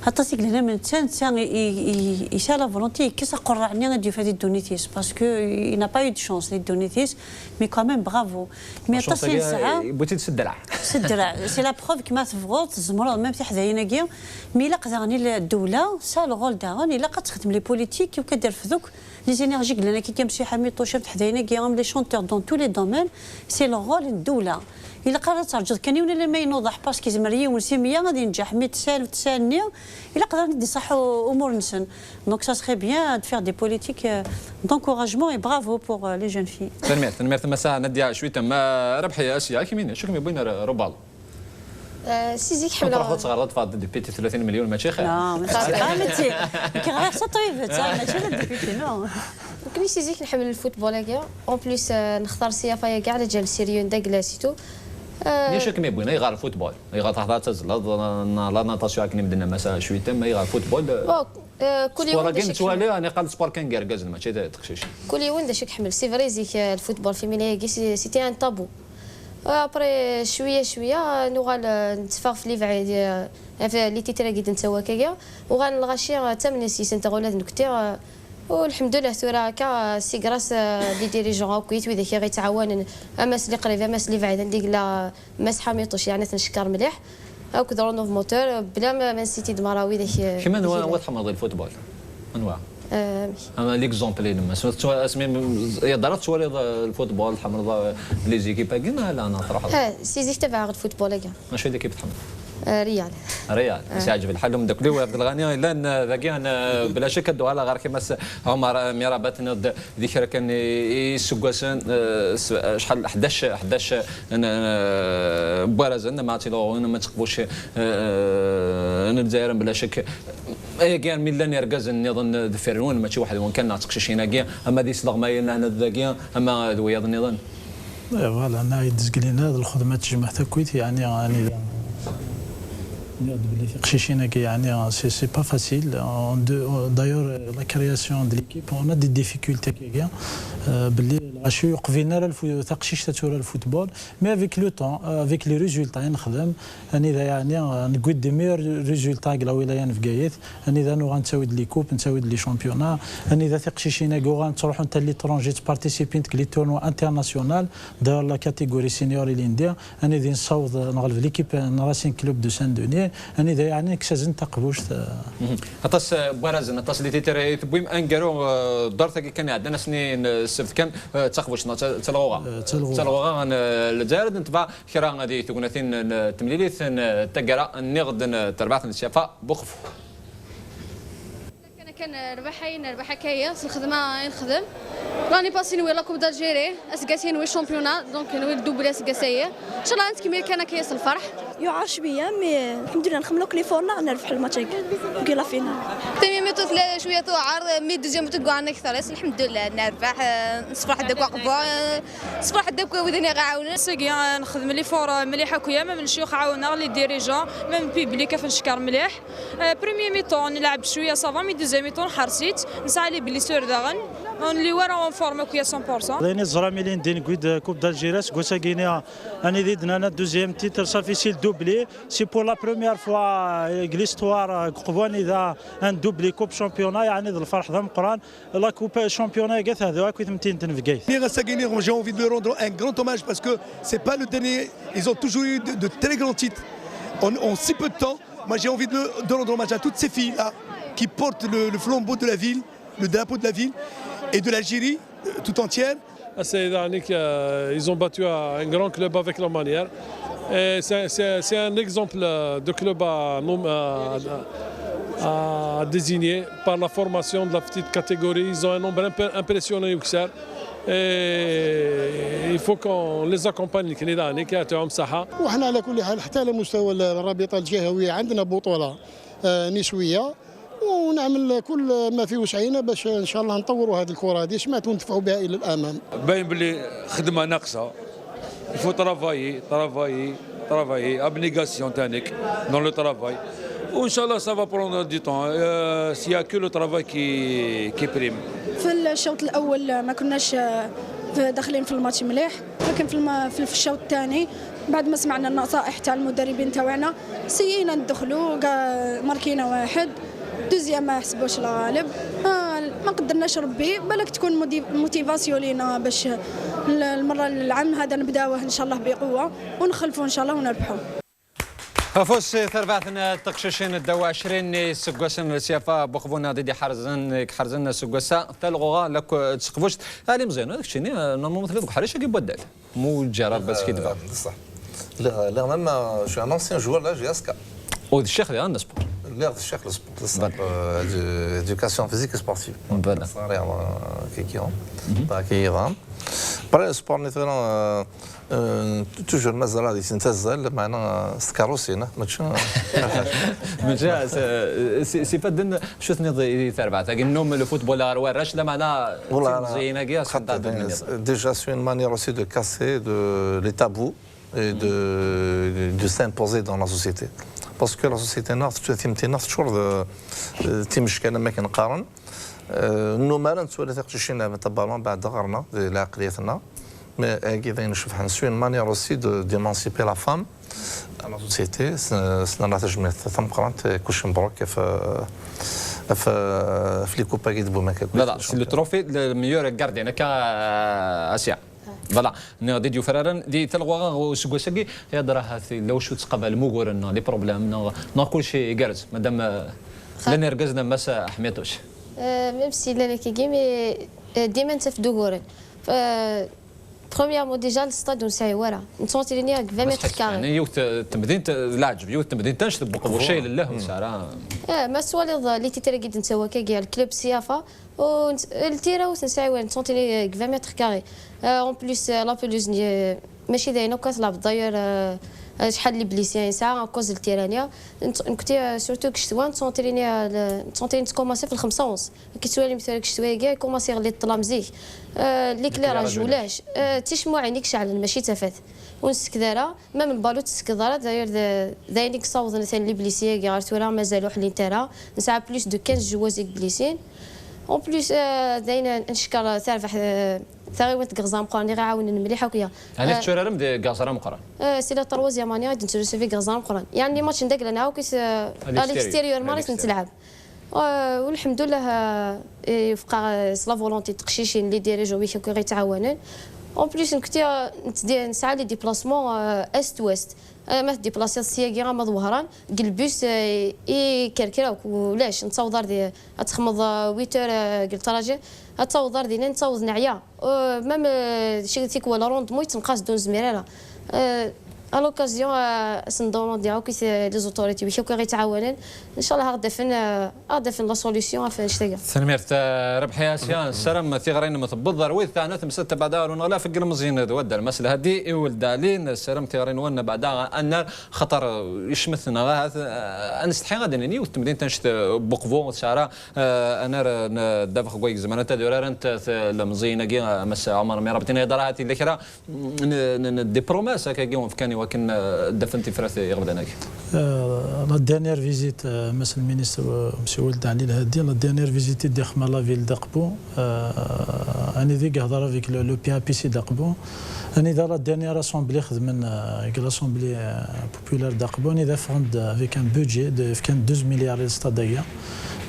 حتى سيك لهنا من تسان يسال لا فولونتي كيس قرعني ندير في هذه الدونيتيس باسكو اي نا با يو دو شونس لي دونيتيس مي كوميم برافو مي حتى سي ساعه بغيتي تسد الدرع سد الدرع سي لا بروف كيما تفغوت زمرو ميم تاع حدايا كيا مي الا قدرني الدوله سا لو رول داون الا قتخدم لي بوليتيك وكدير في ذوك لي زينيرجيك لان كي كيمشي حميد شفت حدايا كيا لي شونتور دون تو لي دومين سي لو رول الدوله إلا قررت ترجع كان يولي لما ينوضح باسكو زمر يوم سيمية غادي ينجح 100 سنة تسالني إلا قدر ندي صح أمور نسن دونك سا سخي بيان دو فير دي بوليتيك دونكوراجمون اي برافو بور لي جون في تنمير مساء ندي شوية تما ربحي أشياء كيمين شكون يبين ربال سيزيك حمله فرحت صغار تفاضل ديبيتي 30 مليون ماشي خير لا ماشي كي غير طيبت ماشي ديبيتي نو كلي سيزيك نحمل الفوتبول كاع اون بليس نختار سيافه كاع على جال سيريون دا كلاسيتو نيش كيما يبغينا يغار الفوتبول يغار تحت لا ناتاسيون كي نبدا مساء شويه تما يغار الفوتبول كل يوم كاين توالي انا قال سبور كان كاركاز ماشي تقشيش كل يوم داش يحمل سي فري زيك الفوتبول فيميني سيتي ان تابو ابري شويه نوغال نتفاق في ليفعي في لي تيترا قد نتسوا كاع وغنغاشي تمن سيس انت غولات نكتير والحمد لله ثورا كا سي غراس لي ديريجون كويت وذاك غيتعاون اماس اللي قريب اماس اللي بعيد عندك لا ماس حاميطوش يعني تنشكر مليح هاك درونوف موتور بلا ما نسيتي دمراوي ذاك كيما واضحه مرضي الفوتبول انواع انا ليكزومبل لما اسمي ضربت شويه الفوتبول حمرضه لي زيكيب كاين لا انا صراحه سي زيك تبع الفوتبول كاع ماشي ديكيب تحمر ريال يعجب الحال من داك عبد الغني لان ذاكي انا بلا شك الدو على غير كيما عمر ميرابات ذكر كان يسقسن شحال 11 مبارزه ما تيلوغون ما تقبوش الجزائر بلا شك كان ميلان يركز النظام دفرون ماشي واحد وين كان نعتقش شي ناكيا اما دي صدق ما هنا ذاكيا اما دويض النظام فوالا انا يدزقلينا هذه الخدمه تجمع تكويت يعني يعني c'est pas facile. D'ailleurs, la création de l'équipe, on a des difficultés. الغشو يقفينا تقشيش تاثور الفوتبول مي افيك لو طون افيك لي ريزولتا نخدم اني اذا يعني نقول دي ميور ريزولتا كلا ولايان في كايت اني اذا نو غنساود لي كوب نساود لي شامبيونا اني اذا تقشيشينا كو غنتروح انت لي ترونجي تبارتيسيبين لي تورنوا انترناسيونال دار لا كاتيجوري سينيور لينديا اني اذا نصاوب نغلب ليكيب راسين كلوب دو سان دوني اني اذا يعني كسازن تقبوش اطاس برازن اطاس اللي تيتر تبويم انكارو دارتك كان عندنا سنين السبت كان تخبوش تلغوغا الجزائر نتبع كرا غادي تكونثين تمليليث تقرا النغد تربعث الشفاء بخف كان ربح كايا في الخدمه نخدم راني باسي نوي لا كوب دالجيري اسكاسي نوي شامبيونا دونك نوي الدوبل اسكاسيه ان شاء الله نتكمل كان كايس الفرح يعاش بيا مي الحمد لله نخملو كليفورنا نربح الماتش كي لا فينال تمي ميتو شويه تو عرض مي دوزيام تو كاع اكثر الحمد لله نربح نصفر حداك وقبا نصفر حداك ودني غاعاون سيكي نخدم لي فور مليحه كويا من الشيوخ عاونا لي ديريجون ميم بيبليك كيف نشكر مليح بريمير ميطون نلعب شويه صافا مي دوزيام ميطون حرسيت نسعى لي بليسور داغن اللي ورا فورما كويا 100%. ديني زراميلين دين كويد كوب دالجيريس كوسا غينيا اني ديدنا انا دوزيام تيتر صافي سي دوبلي سي بور لا بروميير فوا ليستوار قبوان اذا ان دوبلي كوب شامبيونا يعني الفرح ذا مقران لا كوب شامبيونا كاع هذا كويت 200 تنفكاي. J'ai envie de leur rendre un grand hommage parce que c'est pas le dernier, ils ont toujours eu de très grands titres en si peu de temps. Moi j'ai envie de rendre hommage à toutes ces filles là qui portent le flambeau de la ville, le drapeau de la ville et de l'Algérie tout entière. Ils ont battu un grand club avec leur manière. C'est un exemple de club à désigner par la formation de la petite catégorie. Ils ont un nombre impressionnant au Yuxar. Et il faut qu'on les accompagne كندا كيعطيهم مساحه. وحنا على كل حال حتى على مستوى الرابطه الجهويه عندنا بطوله نسويه ونعمل كل ما في وسعنا باش ان شاء الله نطوروا هذه الكره هذه سمعت وندفعوا بها الى الامام. باين باللي خدمه ناقصه. Il faut travailler, abnégation تانيك dans le travail. وإن شاء الله ça va prendre du temps. S'il y a que le travail qui prime. في الشوط الأول ما كناش داخلين في الماتش مليح، لكن في الشوط الثاني بعد ما سمعنا النصائح تاع المدربين تاعنا سيينا ندخلوا ماركينا واحد دوزيام ما حسبوش الغالب ما قدرناش ربي بالك تكون موتيفاسيون لينا باش المره العام هذا نبداوه ان شاء الله بقوه ونخلفوا ان شاء الله ونربحوا. فوس ثربعتنا تقششين الدوا 20 سقوسن سيافا بخبونا ضد حرزنا سقوسا تلغوها لك تسقفوش هذه مزيان هذاك الشيء نورمالمون مثل حريشه كي بدل مو جرب بس كيدفع صح لا ميم جو ان انسيان جوار لا جي اسكا ودي الشيخ ديال السبور لا الشيخ السبور éducation physique et sportive فوالا صار كيكيهم كيفهم برا السبور مثلا توجور مازال غادي تنتزل معنا سكاروسينا ماشي سي فدن شو ثني ثربعه النوم الفوتبول ورش لا معنا زينا كاع déjà c'est une manière aussi de casser les tabous et de s'imposer dans la société parce que la société ناضت شهور تمشي كان ما كنقارن النومار نتولى تقشينا بالون بعد غرنا لعقليتنا mais c'est une manière aussi d'émanciper la femme dans la société. C'est la femme qui couche مبروك في لي كوبا كيدبو ما كاكل. لا سي لو تروفي الميور غارديان كا اسيا. فوالا نغدي ديو فرارن دي تلغوا وسكوسكي يدرا لو شو تقبل موغورنا لي بروبليم نقول شي كارز مادام لا نركزنا مسا حميتوش. ميم سي لا كي مي ديما انت في دوغورن برومييرمون ديجا الستاد نسعي ورا نسونتريني 20 متر كاري يعني يوت التمدين اللاعب يوت التمدين تنش بقوه شيء لله وسارة ما سواليض اللي تيترا قد نسوا كاع الكلوب سيافا والتيرا وسنسعي ورا نسونتريني 20 متر كاري اون بليس لا بلوز ماشي داينه كتلعب داير شحال لي بليسيان ساعه كوز التيرانيا كنت سورتو كشتوا نسونتريني تكوماسي في الخمسة ونص كيتسوالي مثلا كشتوا كاع كوماسي غلي طلا مزيك لي كليراج ولاش تيشمو عينيك شعل ماشي تفات ونسكدارا ما من بالو تسكدارا داير داينيك صوض مثلا لي بليسيان كاع تورا مازالو حلين ترى نسعى بلوس دو 15 جوازيك بليسين اون بليس داينا نشكر تربح ثاغي غزام قران اللي غاعاون مليح هكايا يعني في تشرارم دي غازرام قران سي لا تروازيام اني غادي نترسفي غزام قران يعني ماتش نداك لنا وكيس الاكستيريور ماريس نتلعب والحمد لله يفقى لا فولونتي تقشيشين اللي ديريجو ويك غيتعاونوا اون بليس كنت نسعى لي ديبلاسمون است ويست ما ديبلاسي السياقي ما ظهران قلبوس كركراك ولاش نتصور دي تخمض 8 قلت راجل تصور دينا نتصور نعيا مام شي تيك ولا روند مويت نقاس دون زميرة à l'occasion سندومون ديالو كيس لي زوتوريتي ويشوف غيتعاونوا ان شاء الله غادفن لا سوليسيون عفوا نشتاق سنميرت ربحي اسيان السلام ثغرين مثبط ضروي ثاني ثمسة بعدها ونغلا في المزين ود المسألة هذه ولدالين السلام ثغرين ون بعدها ان خطر يشمثنا هذا نستحي غادي ني والتمدين تنشت بوقفو سارة انا دافخ كويك زمان تدور انت المزينه كي مس عمر ميربتني دراتي اللي كرا دي بروميس هكا كان ولكن دفنتي فرات يغبدناك لا ديرنيير فيزيت مسا المينيستر مسي ولد علي الهادي لا ديرنيير فيزيت دي خما لا فيل دقبو اني ديك هضره فيك لو بي بي سي دقبو اني دار لا ديرنيير اسامبلي خدمن لاسامبلي بوبولار دقبو اني دافوند افيك ان بودجي كان 12 مليار للستاديه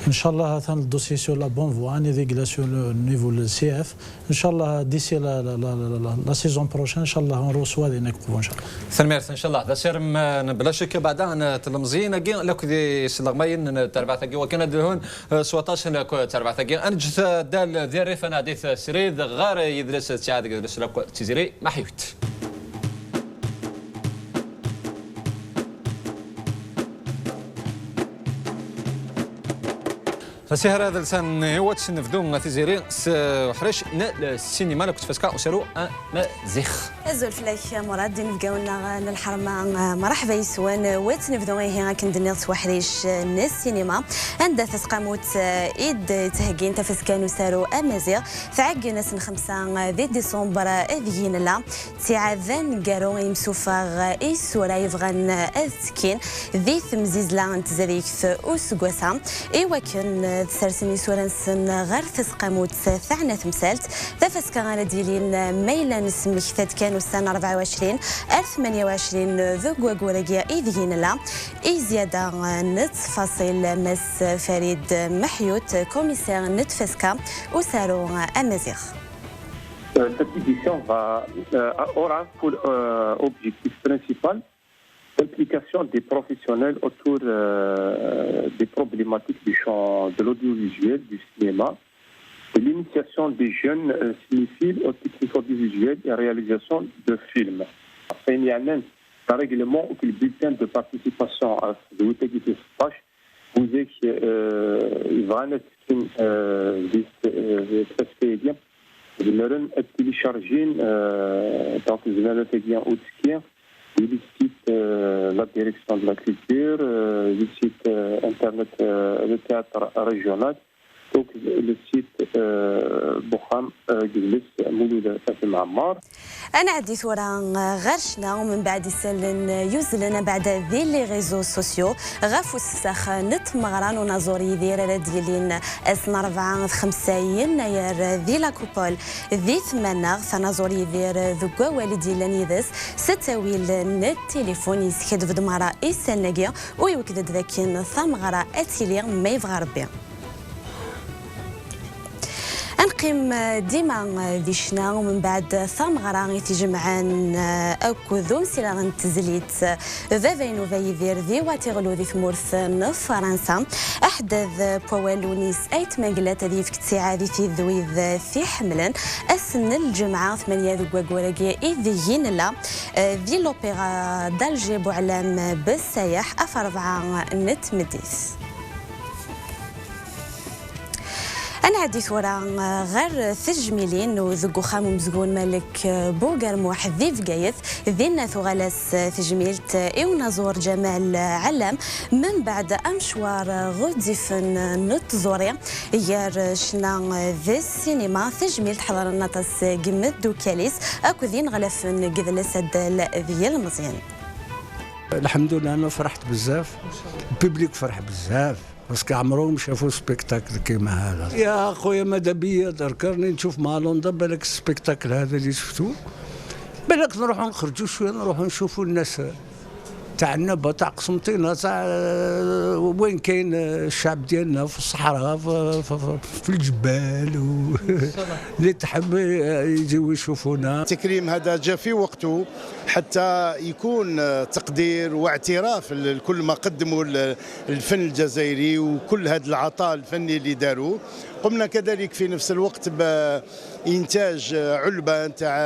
ان شاء الله هذا الدوسي سو لا بون فوا اني ديك سو نيفو السي اف ان شاء الله ديسي لا سيزون بروشين ان شاء الله نروسوا دي نكبو ان شاء الله سلميرت ان شاء الله هذا سير بلا شك بعدا تلمزين كي لك دي سلغماين تربع ثقي وكان دهون 17 تربع ثقي انجز دال ذي فناديث سريد غار يدرس تشاد يدرس لك تزيري محيوت فسهر هذا لسان هو تنفذوا تيزيري وحرش السينما كنت فاسكا وسيروا مزيخ ازول فلاك مراد نبقاونا الحرمه مرحبا يسوان وتنفذوا هي كندنيض وحريش السينما عند تسقاموت ايد تهجين تفسكان وساروا امازيغ تعقنا سن 5 ديسمبر اذين لا تعذن قارو يمسوفا اي سورا يبغان اذكين ذي ثمزيزلا تزريك وسقوسا اي وكن سرسني سورنسن غير تسقاموت ثعنا تمثالت تفسكا غانا ديالين ميلا نسميك كانوا السنة 24 28 ذو قوقوريا إيديين لا إي زيادة نتفاصيل مس فريد محيوت كوميسير نتفسكا وسارو أمازيغ. Cette édition aura pour objectif principal l'implication des professionnels autour des problématiques du champ de l'audiovisuel, du cinéma, et l'initiation des jeunes cinéphiles aux techniques audiovisuelles et réalisation de films. Enfin, il y a un règlement ou le bulletin de participation à ce stage. Vous êtes télécharger donc le site la direction de la culture, le site internet le théâtre régional, donc le site بوخام جلس مولود فاطمة عمار. أنا عديت ورا غرشنا ومن بعد يسلن يوزلنا بعد ذي لي ريزو سوسيو غافو الساخ نتمغران ونازوري ديال ديالين اسنا 4 5 يناير ذي لا كوبول ذي 8 ثنازوري ديال ذكوا والدي لانيدس ستاويل التليفون يسكد في دمارة السناقية ويوكد ذاكين ثمغرة اتيلي ما يبغى ربي يقيم ديما ديشنا ومن بعد ثمغرة تجمعان أكوذوم سيلا تزليت فافينو فايفير ذي واتغلو ذي ثمورث نف فرنسا أحدث بوالونيس أيت مقلات ذي فكتساعة ذي في ذويذ في حملا أسن الجمعة 8 ذوقوراكي إذيين لا ذي لوبيرا دالجي بوعلام بالسياح أفربعة نت مديث. أنا عديت ورا غير تجميلين وذقو خام مزقون مالك بوغر موحد ذي فقايث ذينا ثغالس تجميلت إيونا زور جمال علام من بعد أمشوار غدفن نتزوري يار شنا ذي السينما تجميلت حضر النطس قمت دوكاليس أكو ذين غلفن قذلس الدال ذي المزيان. الحمد لله أنا فرحت بزاف الببليك فرح بزاف باسكو عمرهم شافوا سبيكتاكل كيما هذا. يا خويا ماذا بيا ذكرني نشوف مع لوندا بالك السبيكتاكل هذا اللي شفتوه بالك نروحوا نخرجوا شويه نروحوا نشوفوا الناس تاع النبه تاع قسنطينه تاع وين كاين الشعب ديالنا في الصحراء في الجبال اللي تحب يجيو يشوفونا. التكريم هذا جاء في وقته حتى يكون تقدير واعتراف لكل ما قدموا الفن الجزائري وكل هذا العطاء الفني اللي داروه. قمنا كذلك في نفس الوقت بإنتاج علبة تاع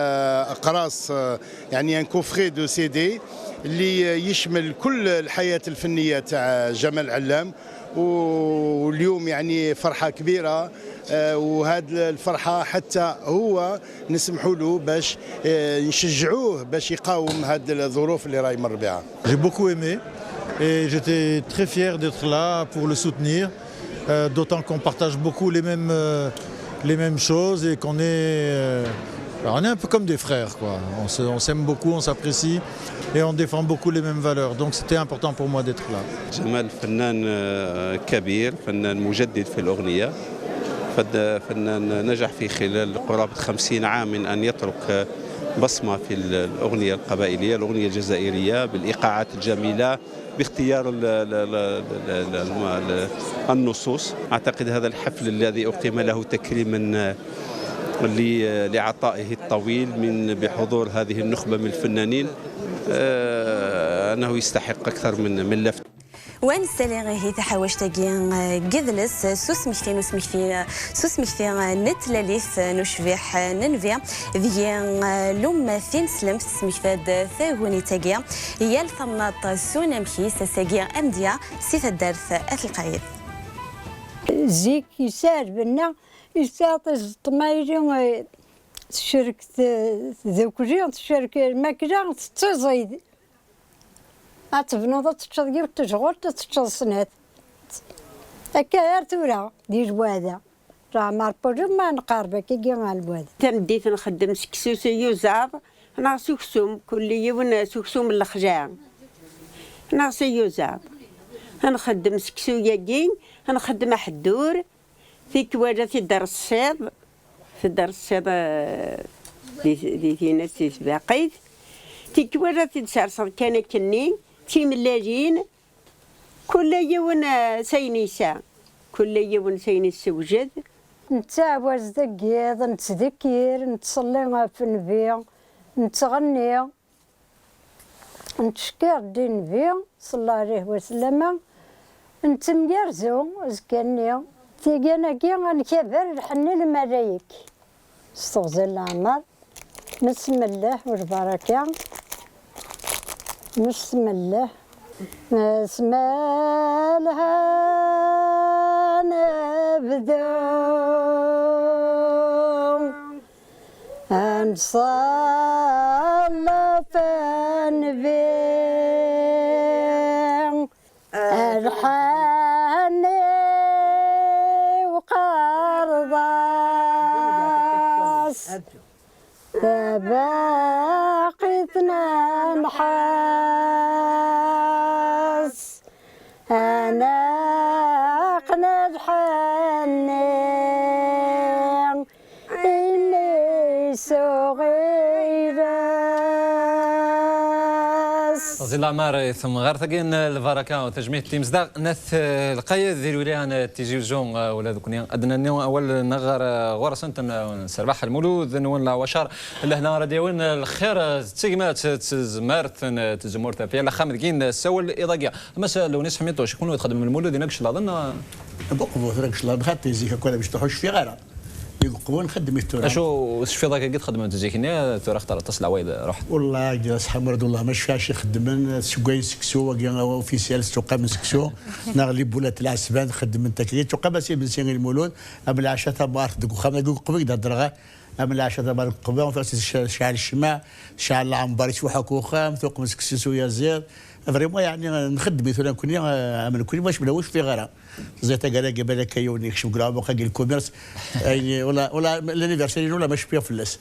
أقراص يعني ان كوفري دو سي دي اللي يشمل كل الحياة الفنية تاع جمال علام. واليوم يعني فرحة كبيرة وهذه الفرحة حتى هو نسمحوا له باش نشجعوه باش يقاوم هذه الظروف اللي راهي يمر بها. J'ai beaucoup aimé et j'étais très fier d'être là pour le soutenir, d'autant qu'on partage beaucoup les mêmes choses et qu'on est on est un peu comme des frères quoi. On s'aime beaucoup, on s'apprécie et on défend beaucoup les mêmes valeurs. Donc c'était important pour moi d'être là. جمال فنان كبير، فنان مجدد في الأغنية، فنان نجح في خلال قرابة 50 عام من أن يترك بصمة في الأغنية القبائلية، الأغنية الجزائرية بالإيقاعات الجميلة باختيار النصوص. أعتقد هذا الحفل الذي أقيم له تكريما لعطائه الطويل بحضور هذه النخبة من الفنانين أنه يستحق أكثر من لفت. وين سالي تحاوش تاقين قذلس سوسمكتين نتلاليث نشبيح ننفيا ذي لوم ثين سلمت سمكتاد ثاغوني تاقيا يال ثمناط سونامكي ساساقيا أمديا سيث الدارث أثلقايد زيك يسار بنا يستعطي طمايري شركة ذوكريون شركة الماكلة تتزايد أتبنوض تتشغل وتشغل تتشغل سنات هكا تورا دير بوادا راه ماربوجو ما نقاربك كي مع البواد. تنديت نخدم سكسوسي يوزاب أنا سكسوم كل يوم سكسوم الخجاع أنا سيوزاب نخدم سكسو ياكين نخدم حدور في كواجا في دار الصيد في دار الصيد في ناس باقيت في كواجا في دار كان كني في ملاجين كل يوم سينيسا كل يوم سينيس وجد نتعوز دقيق نتذكر نتصلي في النبي نتغني نتشكر دين النبي صلى الله عليه وسلم نتميرزو زكاني تيجينا كي غنكبر الحني الملايك استغفر العمر بسم الله والبركة بسم الله بسم الله نبدو نصلي في النبي الحني وقرضاس باقيتنا نحاس أنا قناد حني إني صغيرة ناقص زي العمار ثم غير ثقين البركه وتجميع التيمزداغ نث القيد ذي الولايه تيزيوزون ولا ذوك ادنى اليوم اول نغر غرسنت نسربح المولود ولا وشار لهنا راديوين الخير تسيمات تزمرت تزمرت في على خامدين السول الاضاقيه مثلا لو ناس حميتو شكون يخدم المولود ينقش لا ظن بقبو ثرقش لا بخات زيك كل باش تحوش في غيره يقبون نخدم التورا اشو في ذاك قد خدمت زيكني تورا اختار اتصل عويد رحت والله جالس حمرد والله مش فاش يخدمن سكوين سكسو اوفيسيال سوقا من سكسو نغلب ولات العسبان خدم من تكريت توقع بس بنسين المولود ام العشاء تبارك دك خمس دك قبيك درغه ام العشاء تبارك قبا فاس شعل الشماع شعل العنبر يشوحك وخام ثوق مسكسو يا زير فريمون يعني نخدم مثلا كوني عمل كوني باش بلاوش في غيرها زيتا قال لك بالك يوني شو قراب وقال الكوميرس يعني ولا الانيفرساري ولا مش بيا فلس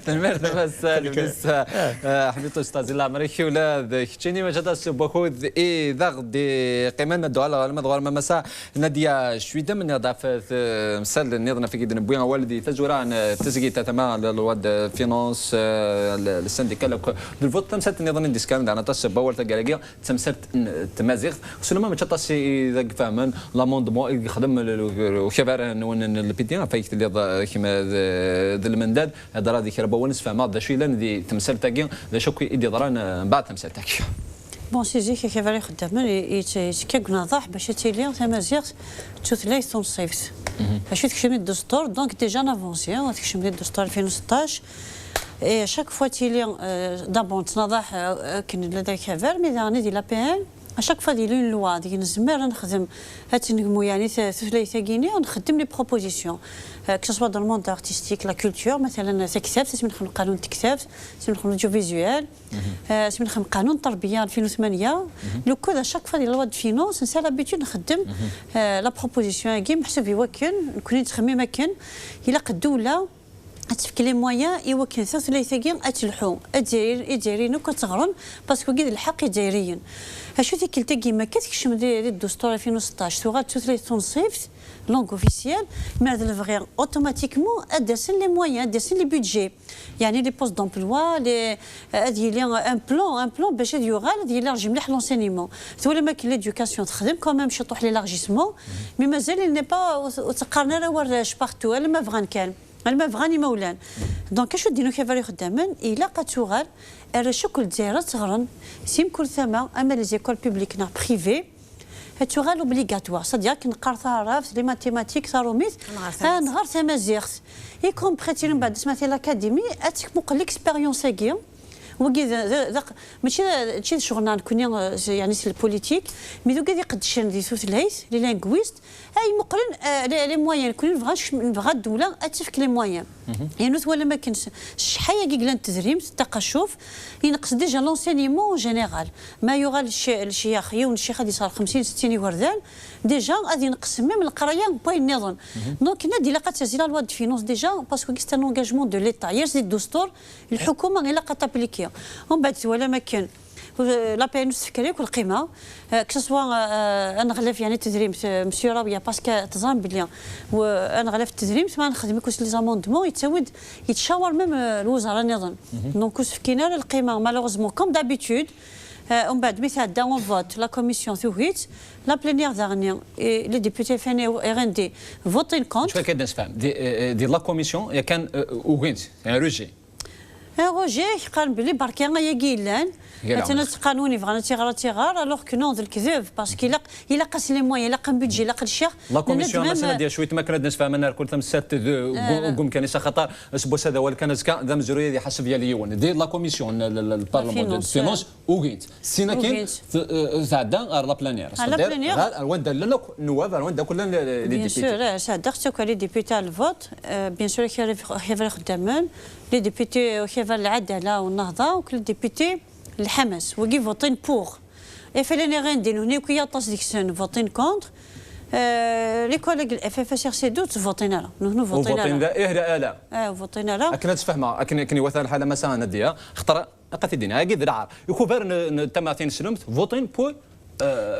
تنمر بس بس حبيت استاذ الله مريكي ولا ذكيني ما جات بوخذ اي ضغط دي قيمنا الدوله على مدغور مساء ناديه شويده من ضعف مسال النظام في كيدن بوين والدي تزوران تزكي تتما الواد فينانس السنديكال الفوت تمسات النظام ديسكان انا تصب اول تقاليق تمسات تمازيغ سلما ما تطاسي اذا فهمن لاموندمون يخدم وكبار البيتيان فايت اللي كيما ذا المنداد هذا راه ذيك راه ونس فما هذا الشيء لان ذي تمثال تاكي ذا شوكي يدي ضران بعد تمثال تاكي بون سي زيك كيفاش يخدم يتكاكنا ضاح باش تيلي تمازيغ تثليث تنصيفت باش تكشم الدستور دونك ديجا نافونسي تكشم الدستور 2016 اي شاك فوا تيلي دابون تنضح كاين لديك فير مي داني دي لا بي ان اشاك فوا ديال اون لوا ديال نزمر نخدم هاد نجمو يعني ثلاثه غينيا ونخدم لي بروبوزيسيون كو سوا دون الموند ارتستيك لا كولتور مثلا تكتاب تسمى نخدم قانون التكتاب تسمى نخدم جو فيزوال تسمى نخدم قانون التربيه 2008 لو كود اشاك فوا ديال لوا دو فينونس نسى لابيتود نخدم لا بروبوزيسيون كي محسوب يوكن نكون نتخمم مكان الا قدوله تفك لي مويان يوكل ثلاثه كين اتلحو اديرين وكتغرن باسكو كيد الحق دايرين اشو ديك التاكي ما كتكشم ديال الدستور 2016 ثوغا ثلاثه تنصيفت لونغ اوفيسيال مي هذا الفغير اوتوماتيكمون ادسن لي مويان ادسن لي بودجي يعني لي بوست دومبلوا لي هذه لي ان بلان باش يوغال ديال لارجي مليح لونسينيمون ثولا ما كاين ليدوكاسيون تخدم كوميم شي طوح ليلارجيسمون مي مازال ني با تقارنا راه وراش بارتو ما بغان كان ما بغاني مولان دونك اشو دينو كيفاش يخدمن الا قاتوغال راه شكل دايره تغرن سيم كل ثما اما لي زيكول بوبليك نا بريفي هتوغال اوبليغاتوار صديق نقرا ثرافت لي ماتيماتيك ثاروميت نهار تمازيغ اي كومبريتي من بعد سمعتي لاكاديمي اتك مقل اكسبيريونس كي وكذا ماشي هادشي شغلنا نكون يعني سي البوليتيك مي دوك قد شان دي ثلاث لي لانغويست اي مقرن لي مويان كل نبغى الدوله اتفك لي مويان يعني ولا ما كانش شحال كي قلنا التدريب التقشف ينقص ديجا لونسينيمون جينيرال ما يغال الشيخ يون الشيخ غادي صار 50 60 وردان ديجا غادي ينقص من القرايه بوين نظن دونك نادي لا تزيد لا لوا دو فينونس ديجا باسكو سي ان انغاجمون دو ليتا يرسي الدستور الحكومه غير تابليكي ومن بعد ولا ما كان لا بي ان تفكريك والقيمه كسوا انا غلف يعني التدريب مسيو راويه باسكو تظن بلي وانا غلف التدريب ما نخدم كوس لي زاموندمون يتسود يتشاور ميم الوزراء نظن دونك فكينا القيمه مالوغوزمون كوم دابيتود ومن بعد مثال دا اون فوت لا كوميسيون ثويت لا بلينيير دارنيير لي ديبوتي فاني ار ان دي فوتين كونت شكون كناس فهم دي لا كوميسيون كان اوغينت يعني روجي روجي قال بلي بركي غيا كيلان مثلا قانوني بغانا تيغار الوغ كو نون الكذب باسكو الا قاس لي موان الا قام بيدجي الا قال الشيخ لا كوميسيون مثلا ديال شويه ما كنا ناس فاهمنا كل ثم سات قوم كان خطر اسبوس هذا ولا كان ذا مزرويه دي حسب ديال اليوم دي لا كوميسيون البارلمون دو فينونس اوغيت سينا كاين زادا لا بلانيير وين دار النواب وين دار كل لي ديبيتي بيان سور زادا خصك لي ديبيتي الفوت بيان سور كيفاش خدامين لي ديبيتي كيفاش العداله والنهضه وكل ديبيتي الحماس وكي فوتين بوغ افلاني غندير هنا كي يطاس ديك السنه فوتين كونتر لي كوليغ اف اف اس ار سي دو فوتينا نحن فوتينا اهدا الا فوتينا لا كنا تفهمها كني وثان الحاله مساء نديا خطر قتي دينا كي ذرع يكون بار تماثين سلمت فوتين بو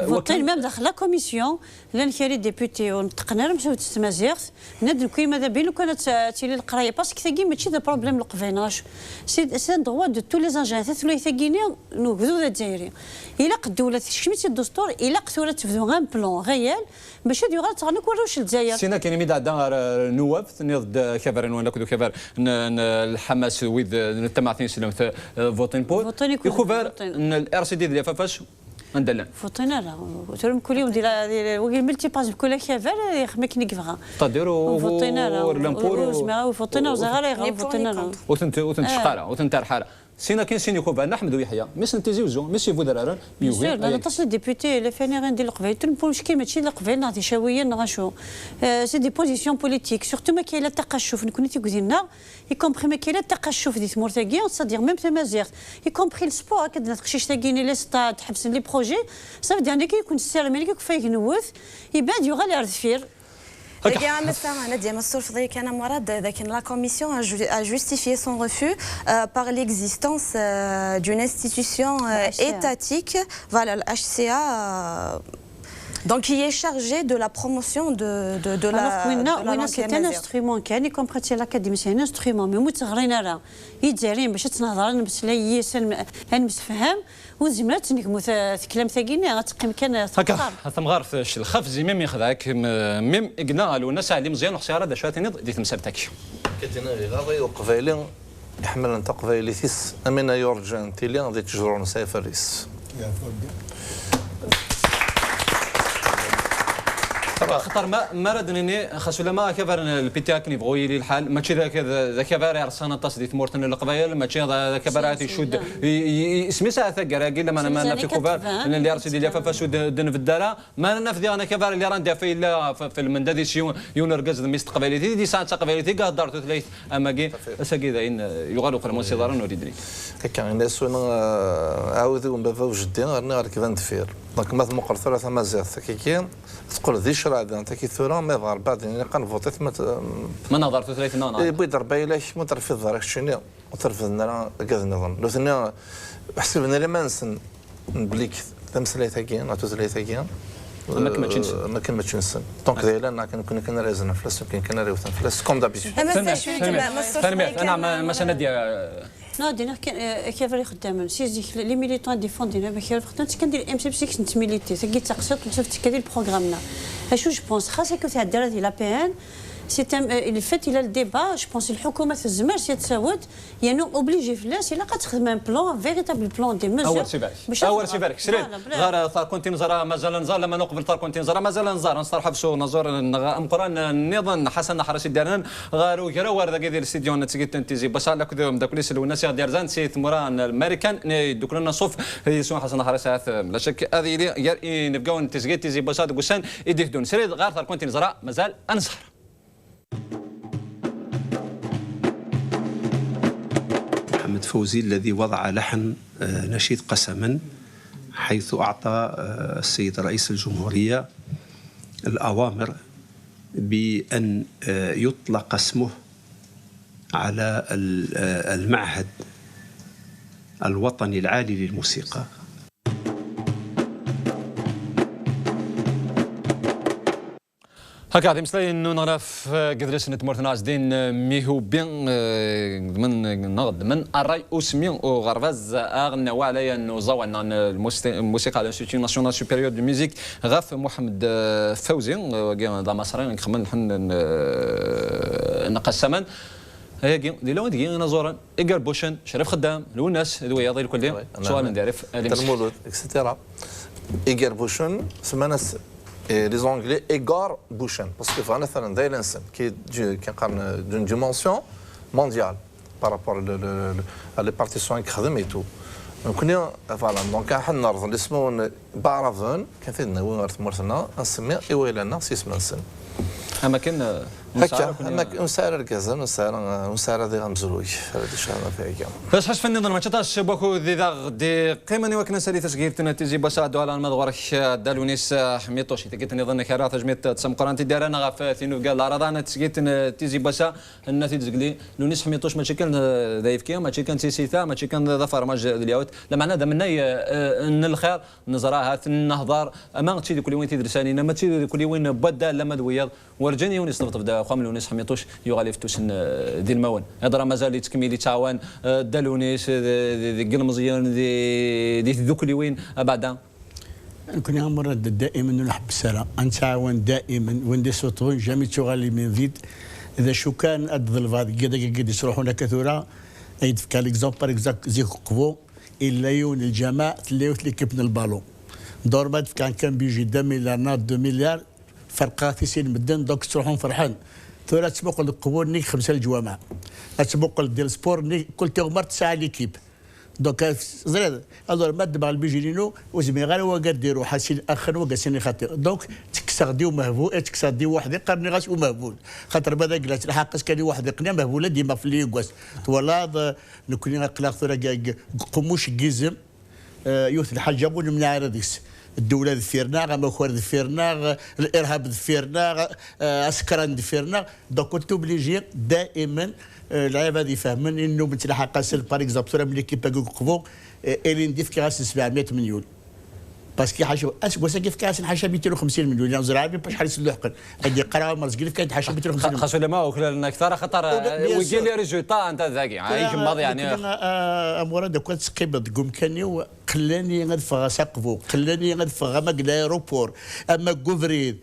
فوتين ميم داخل لا كوميسيون لان كاري ديبوتي ونتقنا مشاو تسمازيغت ندير كي ماذا بين لو كانت تيلي القرايه باسكو ثاكي ماشي ذا بروبليم القفيناش سي دغوا دو تو لي زانجان ثلاثه ثاكيني نوكذو ذا الجزائري الا قدوا ولا تشميت الدستور الا قثوره تفدو غان بلون غيال باش يديروا تغنك وراوش الجزائر سينا كاين ميدا نواب ضد كبر وانا كدو كبر الحماس ويد التماثيل سلام فوتين بول يكوفر الار سي دي ديال فافاش ندلن فوتينا لا ترم كل يوم ديال وكي ملتي باج كل كيفر يخمك نكفغا تديروا فوتينا لا ورلمبور فوتينا وزغار فوتينا وتنت شقاره وتنت الحاره سينا كاين سيني كوبا احمد ويحيى ميس نتيزيوزو ميسي فودرارا يوغي انا تصل ديبوتي اللي فاني غندير القبائل تنبو مشكل ماشي القبائل نعطي شويه نغاشو سي دي بوزيسيون بوليتيك سورتو ما كاين لا تقشف نكون تيكوزينا يكومبري ما كاين لا تقشف دي تمورتاكي سادير ميم تمازيغ يكومبري السبور كدنا تقشيش تاكيني لي ستاد حبس لي بروجي صافي ديالنا كي يكون السير ملي كيفايك نوث يبان يوغا لي رفير. Nadia Massoul faudrait qu'un amourad la commission a justifié son refus par l'existence d'une institution étatique, voilà, le HCA, donc qui est chargé de la promotion de la langue c'est un instrument كان يكون l'académie c'est un instrument mais متغرينا راه يتجارين باش تنهضر باش لا يسن نمسفهم وزمرات نكمو كلام ثاقيني غتقيم كان هكا ثمغار في الخف زي ميم يخذاك ميم قلنا له الناس علي مزيان وخساره دا شاتني ديت مسبتك كتنا غادي وقبايلين يحمل انت قبايلي ثيس امينا يورجان تيلي غادي تجرون سيفريس خطر ما ردني خاصو لما كفر البيتاك نبغوا يلي الحال ماشي ذاك كفر عرسانه تصدي ثمورتن القبايل ماشي ذاك كفر يشد اسمي ساعه ثقراقي لما ما في كفر اللي ارسي ديال فاش دن في الدار ما نفذي انا كفر اللي راه ندافع الا في المنداديس يونرقز ميست قبايلتي دي ساعه قبايلتي قادر ثلاث اماكي اساكي ذاين يغالو قرمون سيدارا نريدني كان الناس عاودوا بابا وجدي غير كيفان دفير دونك ما مقر ثلاثه مازال كي تقول ذي شرع انت كي ثورا ما يظهر بعد يعني كنفوتيت ما نظرت ثلاث نانا بيد ربايلك ما ترفض ذاك شنو وترفض لنا كذا نظن لو ثاني حسبنا لما نسن بليك تمثل ثاكين عطو ثلاثه ما كملتش نسن دونك دايلا كنا رازنا فلاس كنا ريوثن فلاس كوم دابيتود انا ما سندي نادينا كيف اللي خدامين سي لي ميليتون ديفوندينا بكيف خدمت كندير ام سي بسيكس نتميليتي ثقي تقصير وشفت كدير البروغرامنا اشو جو بونس خاصك تعدل هذه لا بي ان سي اللي فات الى الديبا جو بونس الحكومه في الزمار سي تساود يعني اوبليجي فلاس الا قتخدم ان بلان فيريتابل بلان دي ميزور اول سي بالك شريت غير ثار كنت نزرا مازال نزار لما نقبل ثار كنت نزرا مازال نزار نصرح بسو نزور مقران النظام حسن حرس دارنا غير وكرا ورده كيدير الاستديو نتسقيت انتزي باش على كذا داك ليس الناس ديال زان سي مران الامريكان دوك لنا صوف يسون حسن حرس لا شك هذه نبقاو نتسقيت تيزي باش هذوك السن يديفدون شريت غير ثار كنت نزرا مازال انزهر محمد فوزي الذي وضع لحن نشيد قسما حيث أعطى السيد رئيس الجمهورية الأوامر بأن يطلق اسمه على المعهد الوطني العالي للموسيقى. هكا مثلا انه نعرف قدرش نتمرثنا عزدين ميهو بين من نغد من الراي اسمي وغرفاز اغنى وعليا انه زوعنا الموسيقى على الانستيتيو ناسيونال سوبيريور دو ميوزيك غاف محمد فوزي ذا مصري نخمن نحن نقسمان هي ديلو دي نزورا ايجار بوشن شريف خدام لو الناس ذوي يضيل كل سؤال نديرف المولود اكسترا ايجار بوشن سمانا لي زونغلي ايغار بوشن باسكو مثلا داير الانسان كنقارن دون ديمونسيون مونديال بارابور لي بارتيسيون كيخدم اي تو كنا فوالا دونك حنا نرض اللي اسمه بارافون كان فينا وين مرتنا نسمي ايويلنا سي اسم الانسان اما كان هكا نسار الكازا نسار ذي غمزروي هذا الشهر في أيام بس حس فني ما تشتاش بوكو ذي ذا دي قيمة وكنا سالي تسجيل تنتيجي بساعد على المدورك دالونيس حميتوش تقيت نظن كرا تجميت تسم قرانتي دارنا غاف ثينو قال رضانا تسجيل تنتيجي بسا النتيجة قلي لونيس حميتوش ماشي كان ضيف كيا ماشي كان سيسيتا ماشي كان ظفر ماج اليوت لما هذا منا ان الخير نزراها النهضار اما تشي كل وين تدرساني ما تشي كل وين بدا لما دويض ورجاني يونس نفط بدا خام لونيس حميتوش يغالف توسن دي المون هضره مازال تكميلي تعاون دالونيس دي قلمزيان دي ذوك اللي وين بعدا كنا مرة دائما نحب السلام نتعاون دائما وندي صوتون جامي تغالي من فيد اذا شو كان ادظل بعض قد يروحون كثوره ايد في كاليكزومبل بار اكزاك زيك قبو الا يون الجماعه تليوت ليكيب البالون دور بعد كان بيجي 2 مليار 2 مليار فرقات سين مدن دوك تروحون فرحان ثورة تسبق القبور نيك 5 الجوامع تسبق ديال سبور نيك كل تغمر 9 ليكيب دوك زريد الور مد مع البيجينو وزمي غير هو قديروا حاسين اخر وقاسين خاطر دونك تكسرديو مهبول تكسرديو واحد قرني غاس ومهبول خاطر بدا قلت الحق كان واحد قني مهبوله ديما في ليغوس ولا نكون قلاق ثورة قموش جيزم يوث الحاجه من عرضيس الدولة ذفيرنا مخور ذفيرنا الإرهاب ذفيرنا أسكران ذفيرنا دوك كنتو بليجي دائما العيب هذه يفهمن انه مثل حقاسل بار اكزومبل صوره من ليكيب كوفو اللي ندير في كاس 700 مليون باسكو حاجه اسكو كيف كاس حاجه 250 مليون يعني زرابي باش حارس اللحق هذه قراوه مرزقلي كاين حاجه 250 مليون خاصو لما وكل اكثر خطر ويجي لي ريزولتا انت ذاكي عايش ماضي يعني امور هذا كنت سقيبت قوم كاني قلاني غنفغ سقفو قلاني غنفغ ما الايروبور اما كوفريد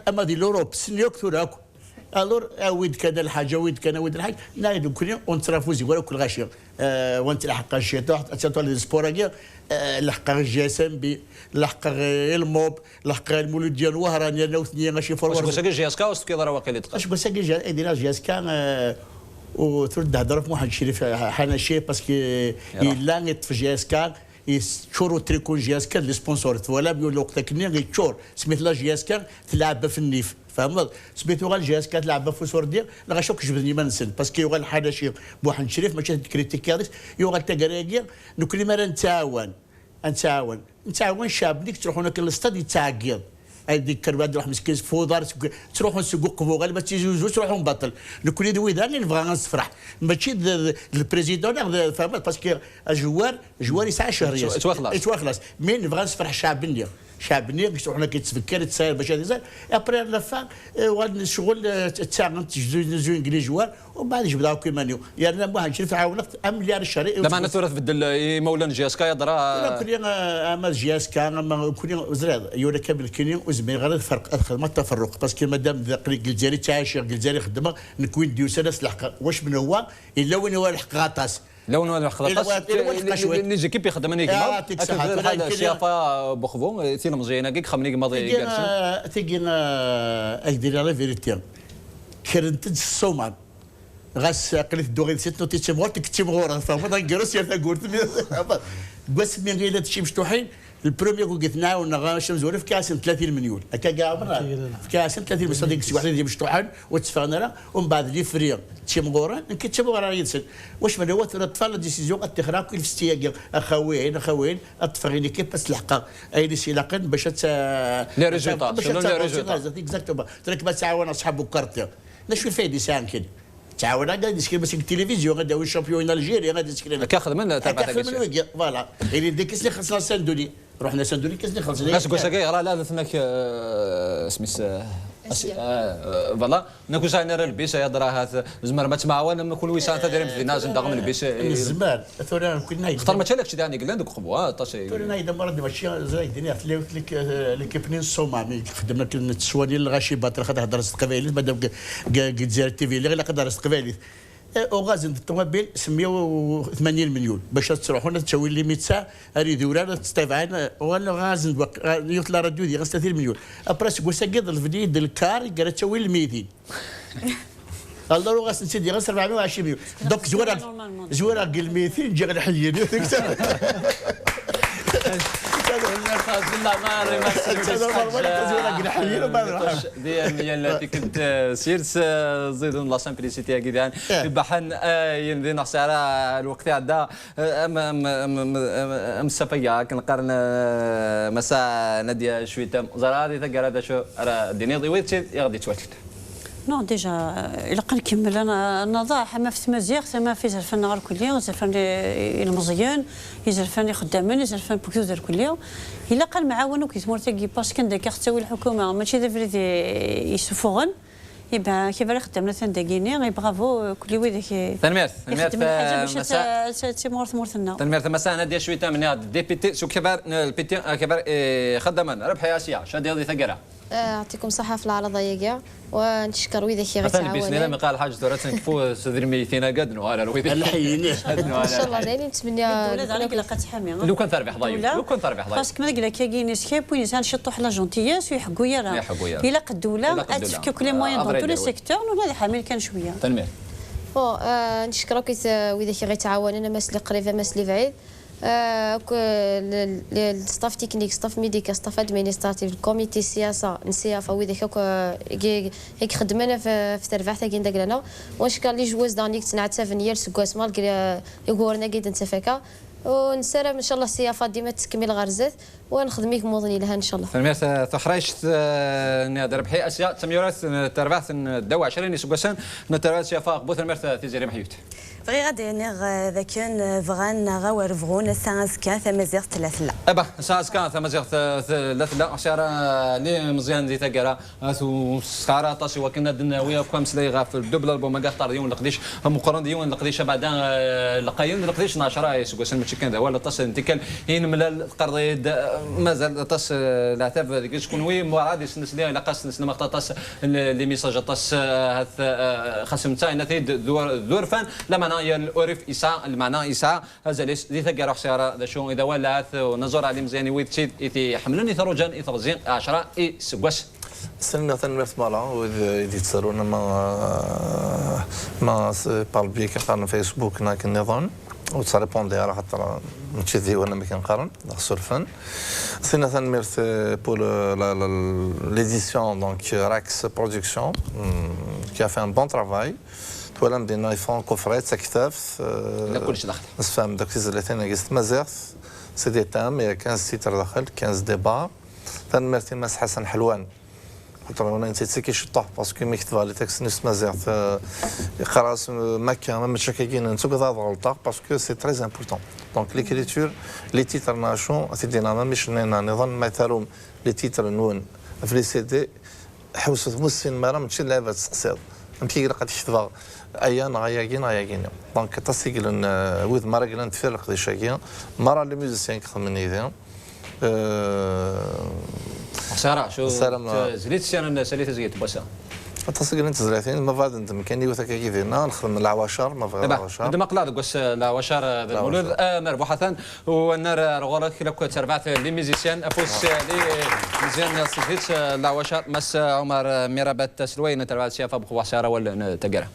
اما دي لوروب سنيوك ثوراكو الور ويد كان الحاجه ويد كان ويد الحاجه نايد كل ونترافوزي ولا كل غاشي وانت لحق الشيء تحت اتسطول السبوراكيا لحق الجسم بي لحق الموب لحق المولود ديال وهران انا وثنيه ماشي فور واش ساكي جياسكا واش كيضرب واقيلا واش ساكي دينا جياسكا وترد هضر في واحد الشريف حناشي باسكو الا في جياسكا يشوروا تريكون جياسكا لي سبونسور ولا بيقول وقتك ني غيتشور سميت لا جياسكا تلعب في النيف فهمت سميتو غير جياسكا تلعب في سوردير لا غاشوك جبدني ما نسن باسكو يوغال حاجه شي بواحد شريف ماشي كريتيكاليس يوغال تاكراكيا نكل مره نتعاون الشعب ديك تروحوا هناك الاستاد يتعاقد هذيك كرباد روح مسكين فودار تروحوا نسوقوا قبو غير ما تيجوزوش تروحوا نبطل نكون دوي اللي نبغى نفرح ماشي البريزيدون فهمت باسكو جوار يسعى شهريا يتواخلص مين نبغى نفرح الشعب النيا شعب النيا باش تروح هناك يتفكر يتساير باش هذا ابري لا فان وغادي الشغل تاعنا تجوز انجليز جوار ومن بعد يجبدوا كيما نيو يعني واحد شريف عاونك مليار الشهري لا معناتها ثلاث بدل مولانا جياسكا يضرا كل اما جياسكا اما كل زراد يوري كامل كيني وزمي غير الفرق ادخل ما التفرق باسكو مادام الجزائري تاعشير الجزائري خدمه نكوين ديو سنه الحق واش من هو الا وين هو الحق غاطاس لون ولا خلاص اللي جيكيب يخدم انا كيما هكا السيافه بوخفو ثينا مزيانه كيك خمني ماضي كارسون تيجينا اكدير لا فيريتي كرنت الصومان غاس قلت دوغي سيت نوتي تيمغور تكتيمغور فهمت نقرس يا قلت بس من غير تشي مفتوحين البروميير قلت نعاون غاش مزوري في كاس 30 مليون هكا كاع في كاس 30 صديق شي واحد اللي مفتوحان وتفاهمنا ومن بعد لي فري تيمغور كتيمغور ينسى واش من هو الاطفال ديسيزيون اتخراج في استياق اخوين اطفال كيف بس الحق اي لي سيلاقن باش لي ريزولتا شنو لي ريزولتا اكزاكتومون ترك ما تعاون اصحاب الكارت نشوف فايدة ساعه كده تعاون غادي يسكر بس التلفزيون غادي هو الشامبيون الجيري غادي يسكر كاخذ من تبع فوالا اللي ديك اللي خلصنا ساندوني رحنا ساندوني كاس خلصنا بس كوساكي راه لا ثماك سميس فوالا نكون ساعه نرى البيس يهضر هذا زمر ما تمعاون لما كل ويسان تدير في ناس ندغم البيس الزمان ثورا كنا اختار ما تشالكش داني قلنا دوك خبوا طاشي ثورا اذا مرض ماشي زي الدنيا تلاوت لك لكيبنين الصومع خدمنا كنا التسواني الغاشيبات خاطر هضر استقبالي مادام جزائر تي في اللي غير قدر استقبالي وغازن الطوموبيل 180 مليون باش تروحوا تسوي لي 100 ساعه هذه دوره تستفعل ولا غازن يطلع راديو دي 30 مليون ابرس كوساكيد الفديد الكار قال تسوي ل 200 الله غاس نسيدي غاس 420 مليون دوك زوره قال 200 جا نحيي زلنا ماري ما ديال التي كنت سيرت زيدون لا سامبليسيتي كذا بحن يندي نحسر الوقت عدا مسافيا كنقارن مسا ناديه شويه زرادي تقرا هذا شو الدنيا ضويت يغدي تواتل نو ديجا الا كنكمل انا النضاع ما في مزيغ ما في زرفان نهار كليا زرفان المزيان يزرفان خدامين يزرفان بوكتوزر كليا الا قال معاون وكيتمورتي باسكو داك يختوي الحكومه ماشي ذا فريدي يسفوغن يبقى كيف راه خدامنا تندقيني برافو كل ويدك تنمير مساء تيمورت مورتنا تنمير مساء نادي شويه من هاد ديبيتي سو كبار البيتي كبار خداما ربح يا اسيا شادي هذه ثقره يعطيكم صحة في العرضة يا ونشكر ويدك يا غير تعاوني بسم الله ما قال حاجة دورات نكفو صدر ميتين قدنوا على الويدك الحيين ان شاء الله دايرين نتمنى الولاد على قلقات حاميه لو كان تربح ضايع لو كان تربح ضايع باسكو ما قال كاين سكيب وينسان شطوا حلا جونتياس ويحقوا يرا الا قد الدوله تفكك لي موين دون تو لي سيكتور وهذا حامل كان شويه تنمير نشكرك ويدك غير تعاوننا ماس اللي قريبه ماس اللي بعيد الستاف تكنيك ستاف ميديكال ستاف ادمينستراتيف الكوميتي السياسه السيافه وذاك هيك خدمنا في تربح تاكين داك لنا ونشكر لي جواز دانيك تنعت 7 يير سكواس مالكري يقولنا قيد نتفكا ونسالم ان شاء الله السيافه ديما تكمل غرزت ونخدميك موطني لها ان شاء الله. تنمير تخرجت ربحي اسيا تميرات تربح الدواء 20 سكواسان نتربح سيافه قبوث تنمير تيزيري محيوت. بغي غادي نغ ذاكن فغان غا رفغون سانسكا ثمازيغ ثلاث لا ابا سانسكا ثمازيغ ثلاث لا عشرة لي مزيان دي تقرا ثو سخاره طاسي وكنا دناويه وكم سلي غا في الدبل البوم قطر ديون لقديش مقارن ديون لقديش بعدا لقاين لقديش 10 سكواسان ماشي كان ولا طاس انتكال هين من القرض مازال طاس العتاب ديك شكون وي مراد سنسلي لا قاس نسنا مقطاس لي ميساج طاس خصم تاعنا دور فان لا معنى الأورف إساء المعنى إساء هذا ليش ذي ثقة سيارة ذا شو إذا ولات ونظر على مزياني ويتشيد إذا حملوني ثروجان إثرزين 10 سقوس سنة تنمرت مالا وإذا تسألونا ما بالبي كنقارن فيسبوك ناك النظام وتريبوندي على خاطر ماشي ذي وانا ما كنقارن سورفن سنة تنمرت بور ليديسيون دونك راكس برودكسيون كي ا في ان بون ترافاي ولا مدينا يفون كفرات كتاف لا كلشي داخل نفهم داك الزلاتين قست مازيغ سي دي تام يا 15 تيتر داخل 15 ديبار تنمرتي ماس حسن حلوان خاطر انا نسيت كي شطح باسكو مي كتبها لي تكست نص مازيغ خلاص مكه ما مشاكين نسوق هذا غلطه باسكو سي تري امبورطون دونك ليكريتور لي تيتر ناشون سيدينا ما مش نظن مثالهم لي تيتر نون في لي سي دي حوسه مسفين مره ماشي لعبه تسقسيط مكي قد تشتغل ايان غاياكين دونك تسيقلن وذ مرة قلن تفرق دي شاكين مرة لي ميوزيسيان كخمني ذا سارة شو زليت سيانا ساليت زيت بسا تسيقلن تزريتين ما بعد انت مكاني وثاك كيفينا نخدم العواشر ما بعد العواشر عندما قلاد قص العواشر المولود مربوحة والنار رغولات كلا كنت تربعت لي ميوزيسيان افوس لي مزيان صفيت العواشر مس عمر ميرابات سلوين تربعت سيافا بخوا سارة ولا تقرا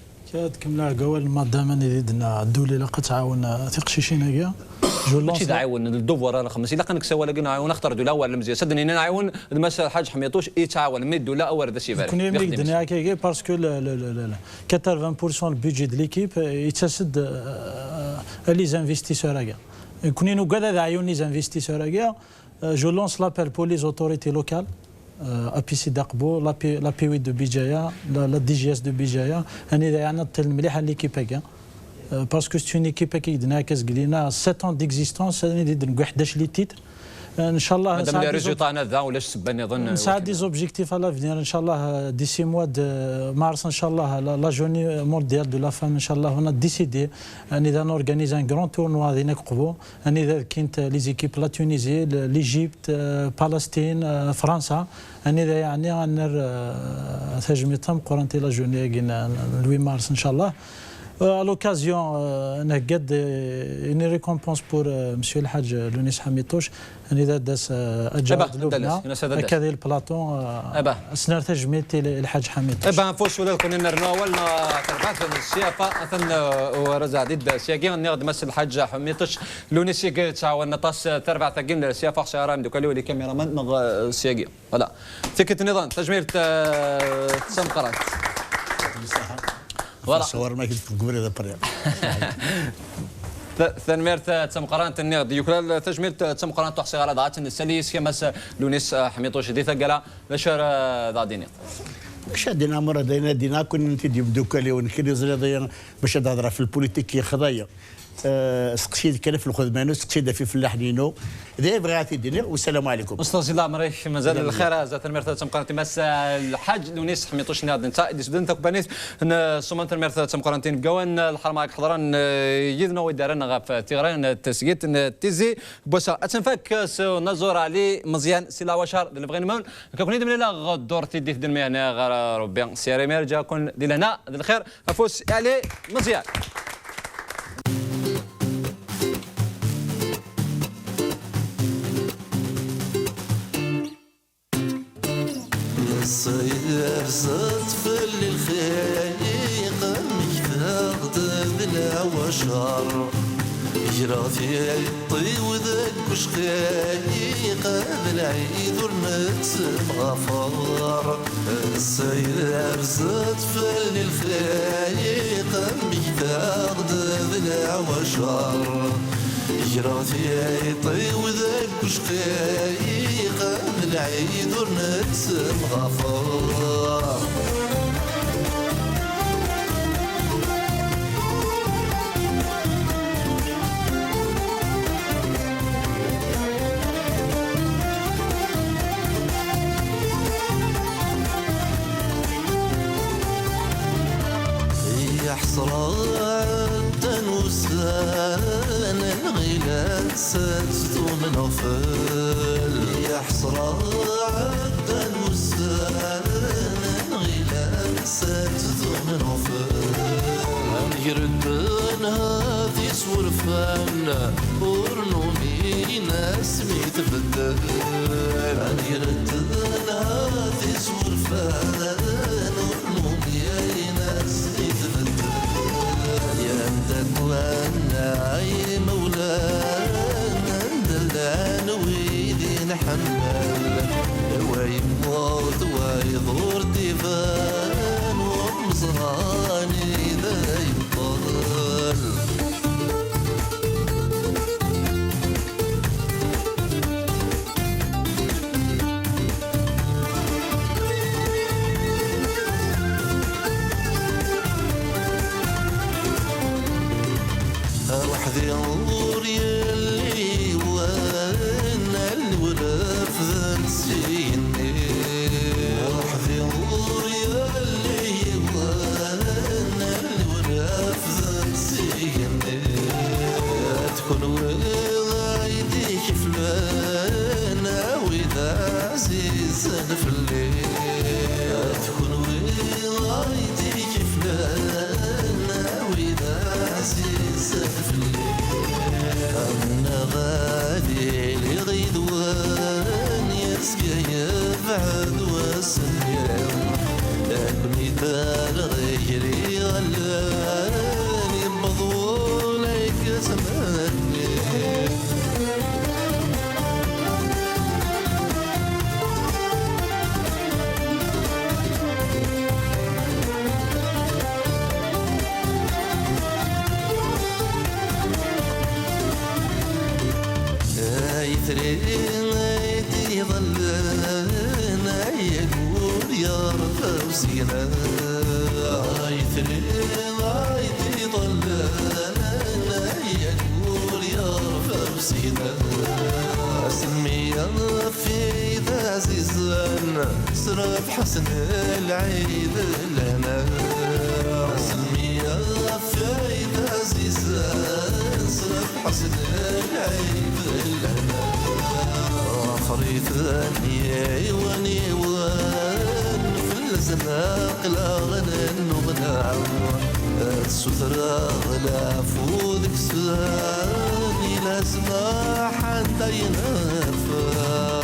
كملا قوال ما دام ندنا الدولة لا تعاون ثقشيشين هكا ماشي تعاون الدوفر انا خمس الا كانك سوا لقينا نعاون نختار دوله اول مزيان صدقني نعاون المسا الحاج حميطوش يتعاون من الدوله اول هذا الشيء كون يملك الدنيا هكا باسكو 80% البيجي دو ليكيب يتسد لي زانفيستيسور هكا كون نقعد هذا عيون لي زانفيستيسور هكا جو لونس لابيل بور لي اوتوريتي لوكال ابيسي داقبو لا بي وي دو بيجايا لا دي جي اس دو بيجايا انا اذا يعني مليحه ليكيب هكا باسكو سي اون ايكيب كي دنا كاس قلينا 7 ans ديكزيستونس نقول 11 لي تيتر ان شاء الله مادام لي ريزولتا ذا ولاش سباني نظن نساعد دي زوبجيكتيف على لافنير ان شاء الله ديسي موا دو مارس ان شاء الله لا جورني مونديال دو لا فام ان شاء الله هنا ديسيدي اني اذا نورغانيز ان غران تورنوا هذيك قبو اني اذا كنت لي زيكيب لا تونيزي ليجيبت فلسطين فرنسا اني اذا يعني نر تجميتهم قرنتي لا جورني 8 مارس ان شاء الله À l'occasion, on a une récompense pour Monsieur le Hadj Lounis Hamitosh. إذا داس أجاد لبنى هكذا البلاطون أسنار تجميت الحاج حميد. فوش ولا كنا نرناولنا تربعت السيافة أثن ورزع ضد سياقين نقد مس الحاج حميدش لونيسي تعاون نطاس تربع ثقين السيافة سيارة من دوكالي ولي كاميرا من نغ سياقين ولا تكت النظام تجمير تسمقرات. ولا صور ما كنت قبل هذا بريء. ثنميرت تمقران النقد يكرا تجميل تمقران تحصي على ضاعت السليس كمس لونيس حميطوش دي ثقلا بشر ضاديني باش دينا مرة دينا كنا نتي بدوكالي ونكري زريضيا باش نهضر في البوليتيك خضايا سقسيد كان في الخدمانو سقسيد في فلاحنينو ذي بغاتي الدنيا والسلام عليكم. استاذ الله مريح مازال الخير زات المرثى تمقران تمس الحاج لونيس حميطوش ناد انت دي سدنت كبانيت سومنت المرثى تمقرانتين بقوان الحرماك حضران يذنا ويدارنا غاف تيغران تسقيت تيزي بوسا اتنفك نزور علي مزيان سلا وشار اللي بغينا مول كون من لا غدور تيدي في المهنه غير ربي سيري ميرجا كون دي لهنا الخير افوس علي مزيان. الصيف زاد في الخليق مكتاغد بلا وشار جراتي عطي وذاك وش خليق بالعيد ورنتسم غفار الصيف زاد في الخليق مكتاغد بلا وشار جراتي عطي وذاك وش خليق بالعيد ورنتسم غفار يحصرات وسان الغلاسات من غفل يحصرات وسان الغلاسات من غفل يردن هذي سورفان ورنومي ناس ميتبدل يردن هذي سورفان ورنومي ناس وانا يا مولانا ندلان ويدي نحمل ويموت ويضور ديفان ومزراني ذا يطل وحدي نور يلي وانا الولف نسيني وحدي نور يلي وانا الولف نسيني تكون ويديك فلانا واذا عزيزا في الليل تكون ويديك فلانا واذا عزيزا في الليل أنا غادي لغيدوان يسقى يبعد وسلم لكني دار غيري غلاني بضولك زماني يثري ظلنا يقول يا رب وسينا يثري ظلنا يقول يا رب وسينا سمي في ذا زيزان سرف حسن العيد لنا سمي في ذا زيزان سرف حسن العيد لنا فريثان يا واني وان في نقلا غنى السترة غلا فوذك ساني لازم حتى ينفع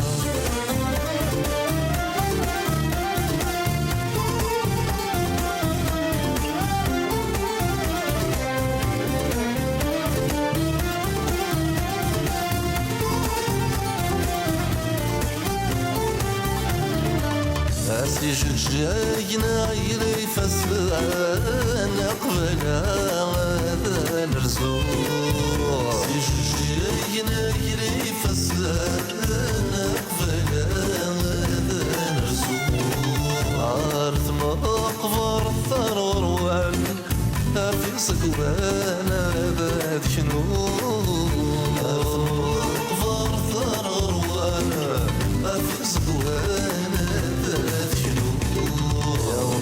أسي جاينا يلي فسان قبل نرزو أسي جاينا يلي فسان قبل نرزو عارف ما قبر الثروان في سكوانا ذات شنو عارف ما قبر الثروان في سكوانا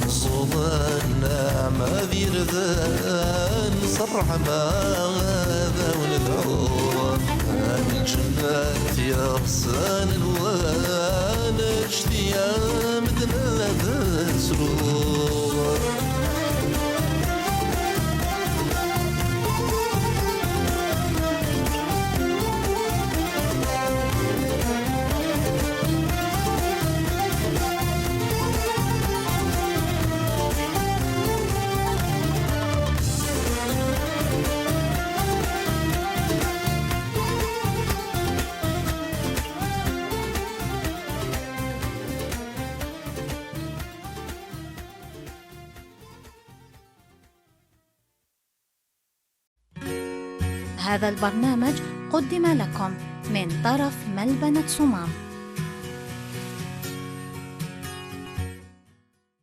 صوبنا ما بيردان صرح ما هذا وندعو من جنات يا غصان الوان اجتيا مدنا ذا سرور هذا البرنامج قدم لكم من طرف ملبنة صمام.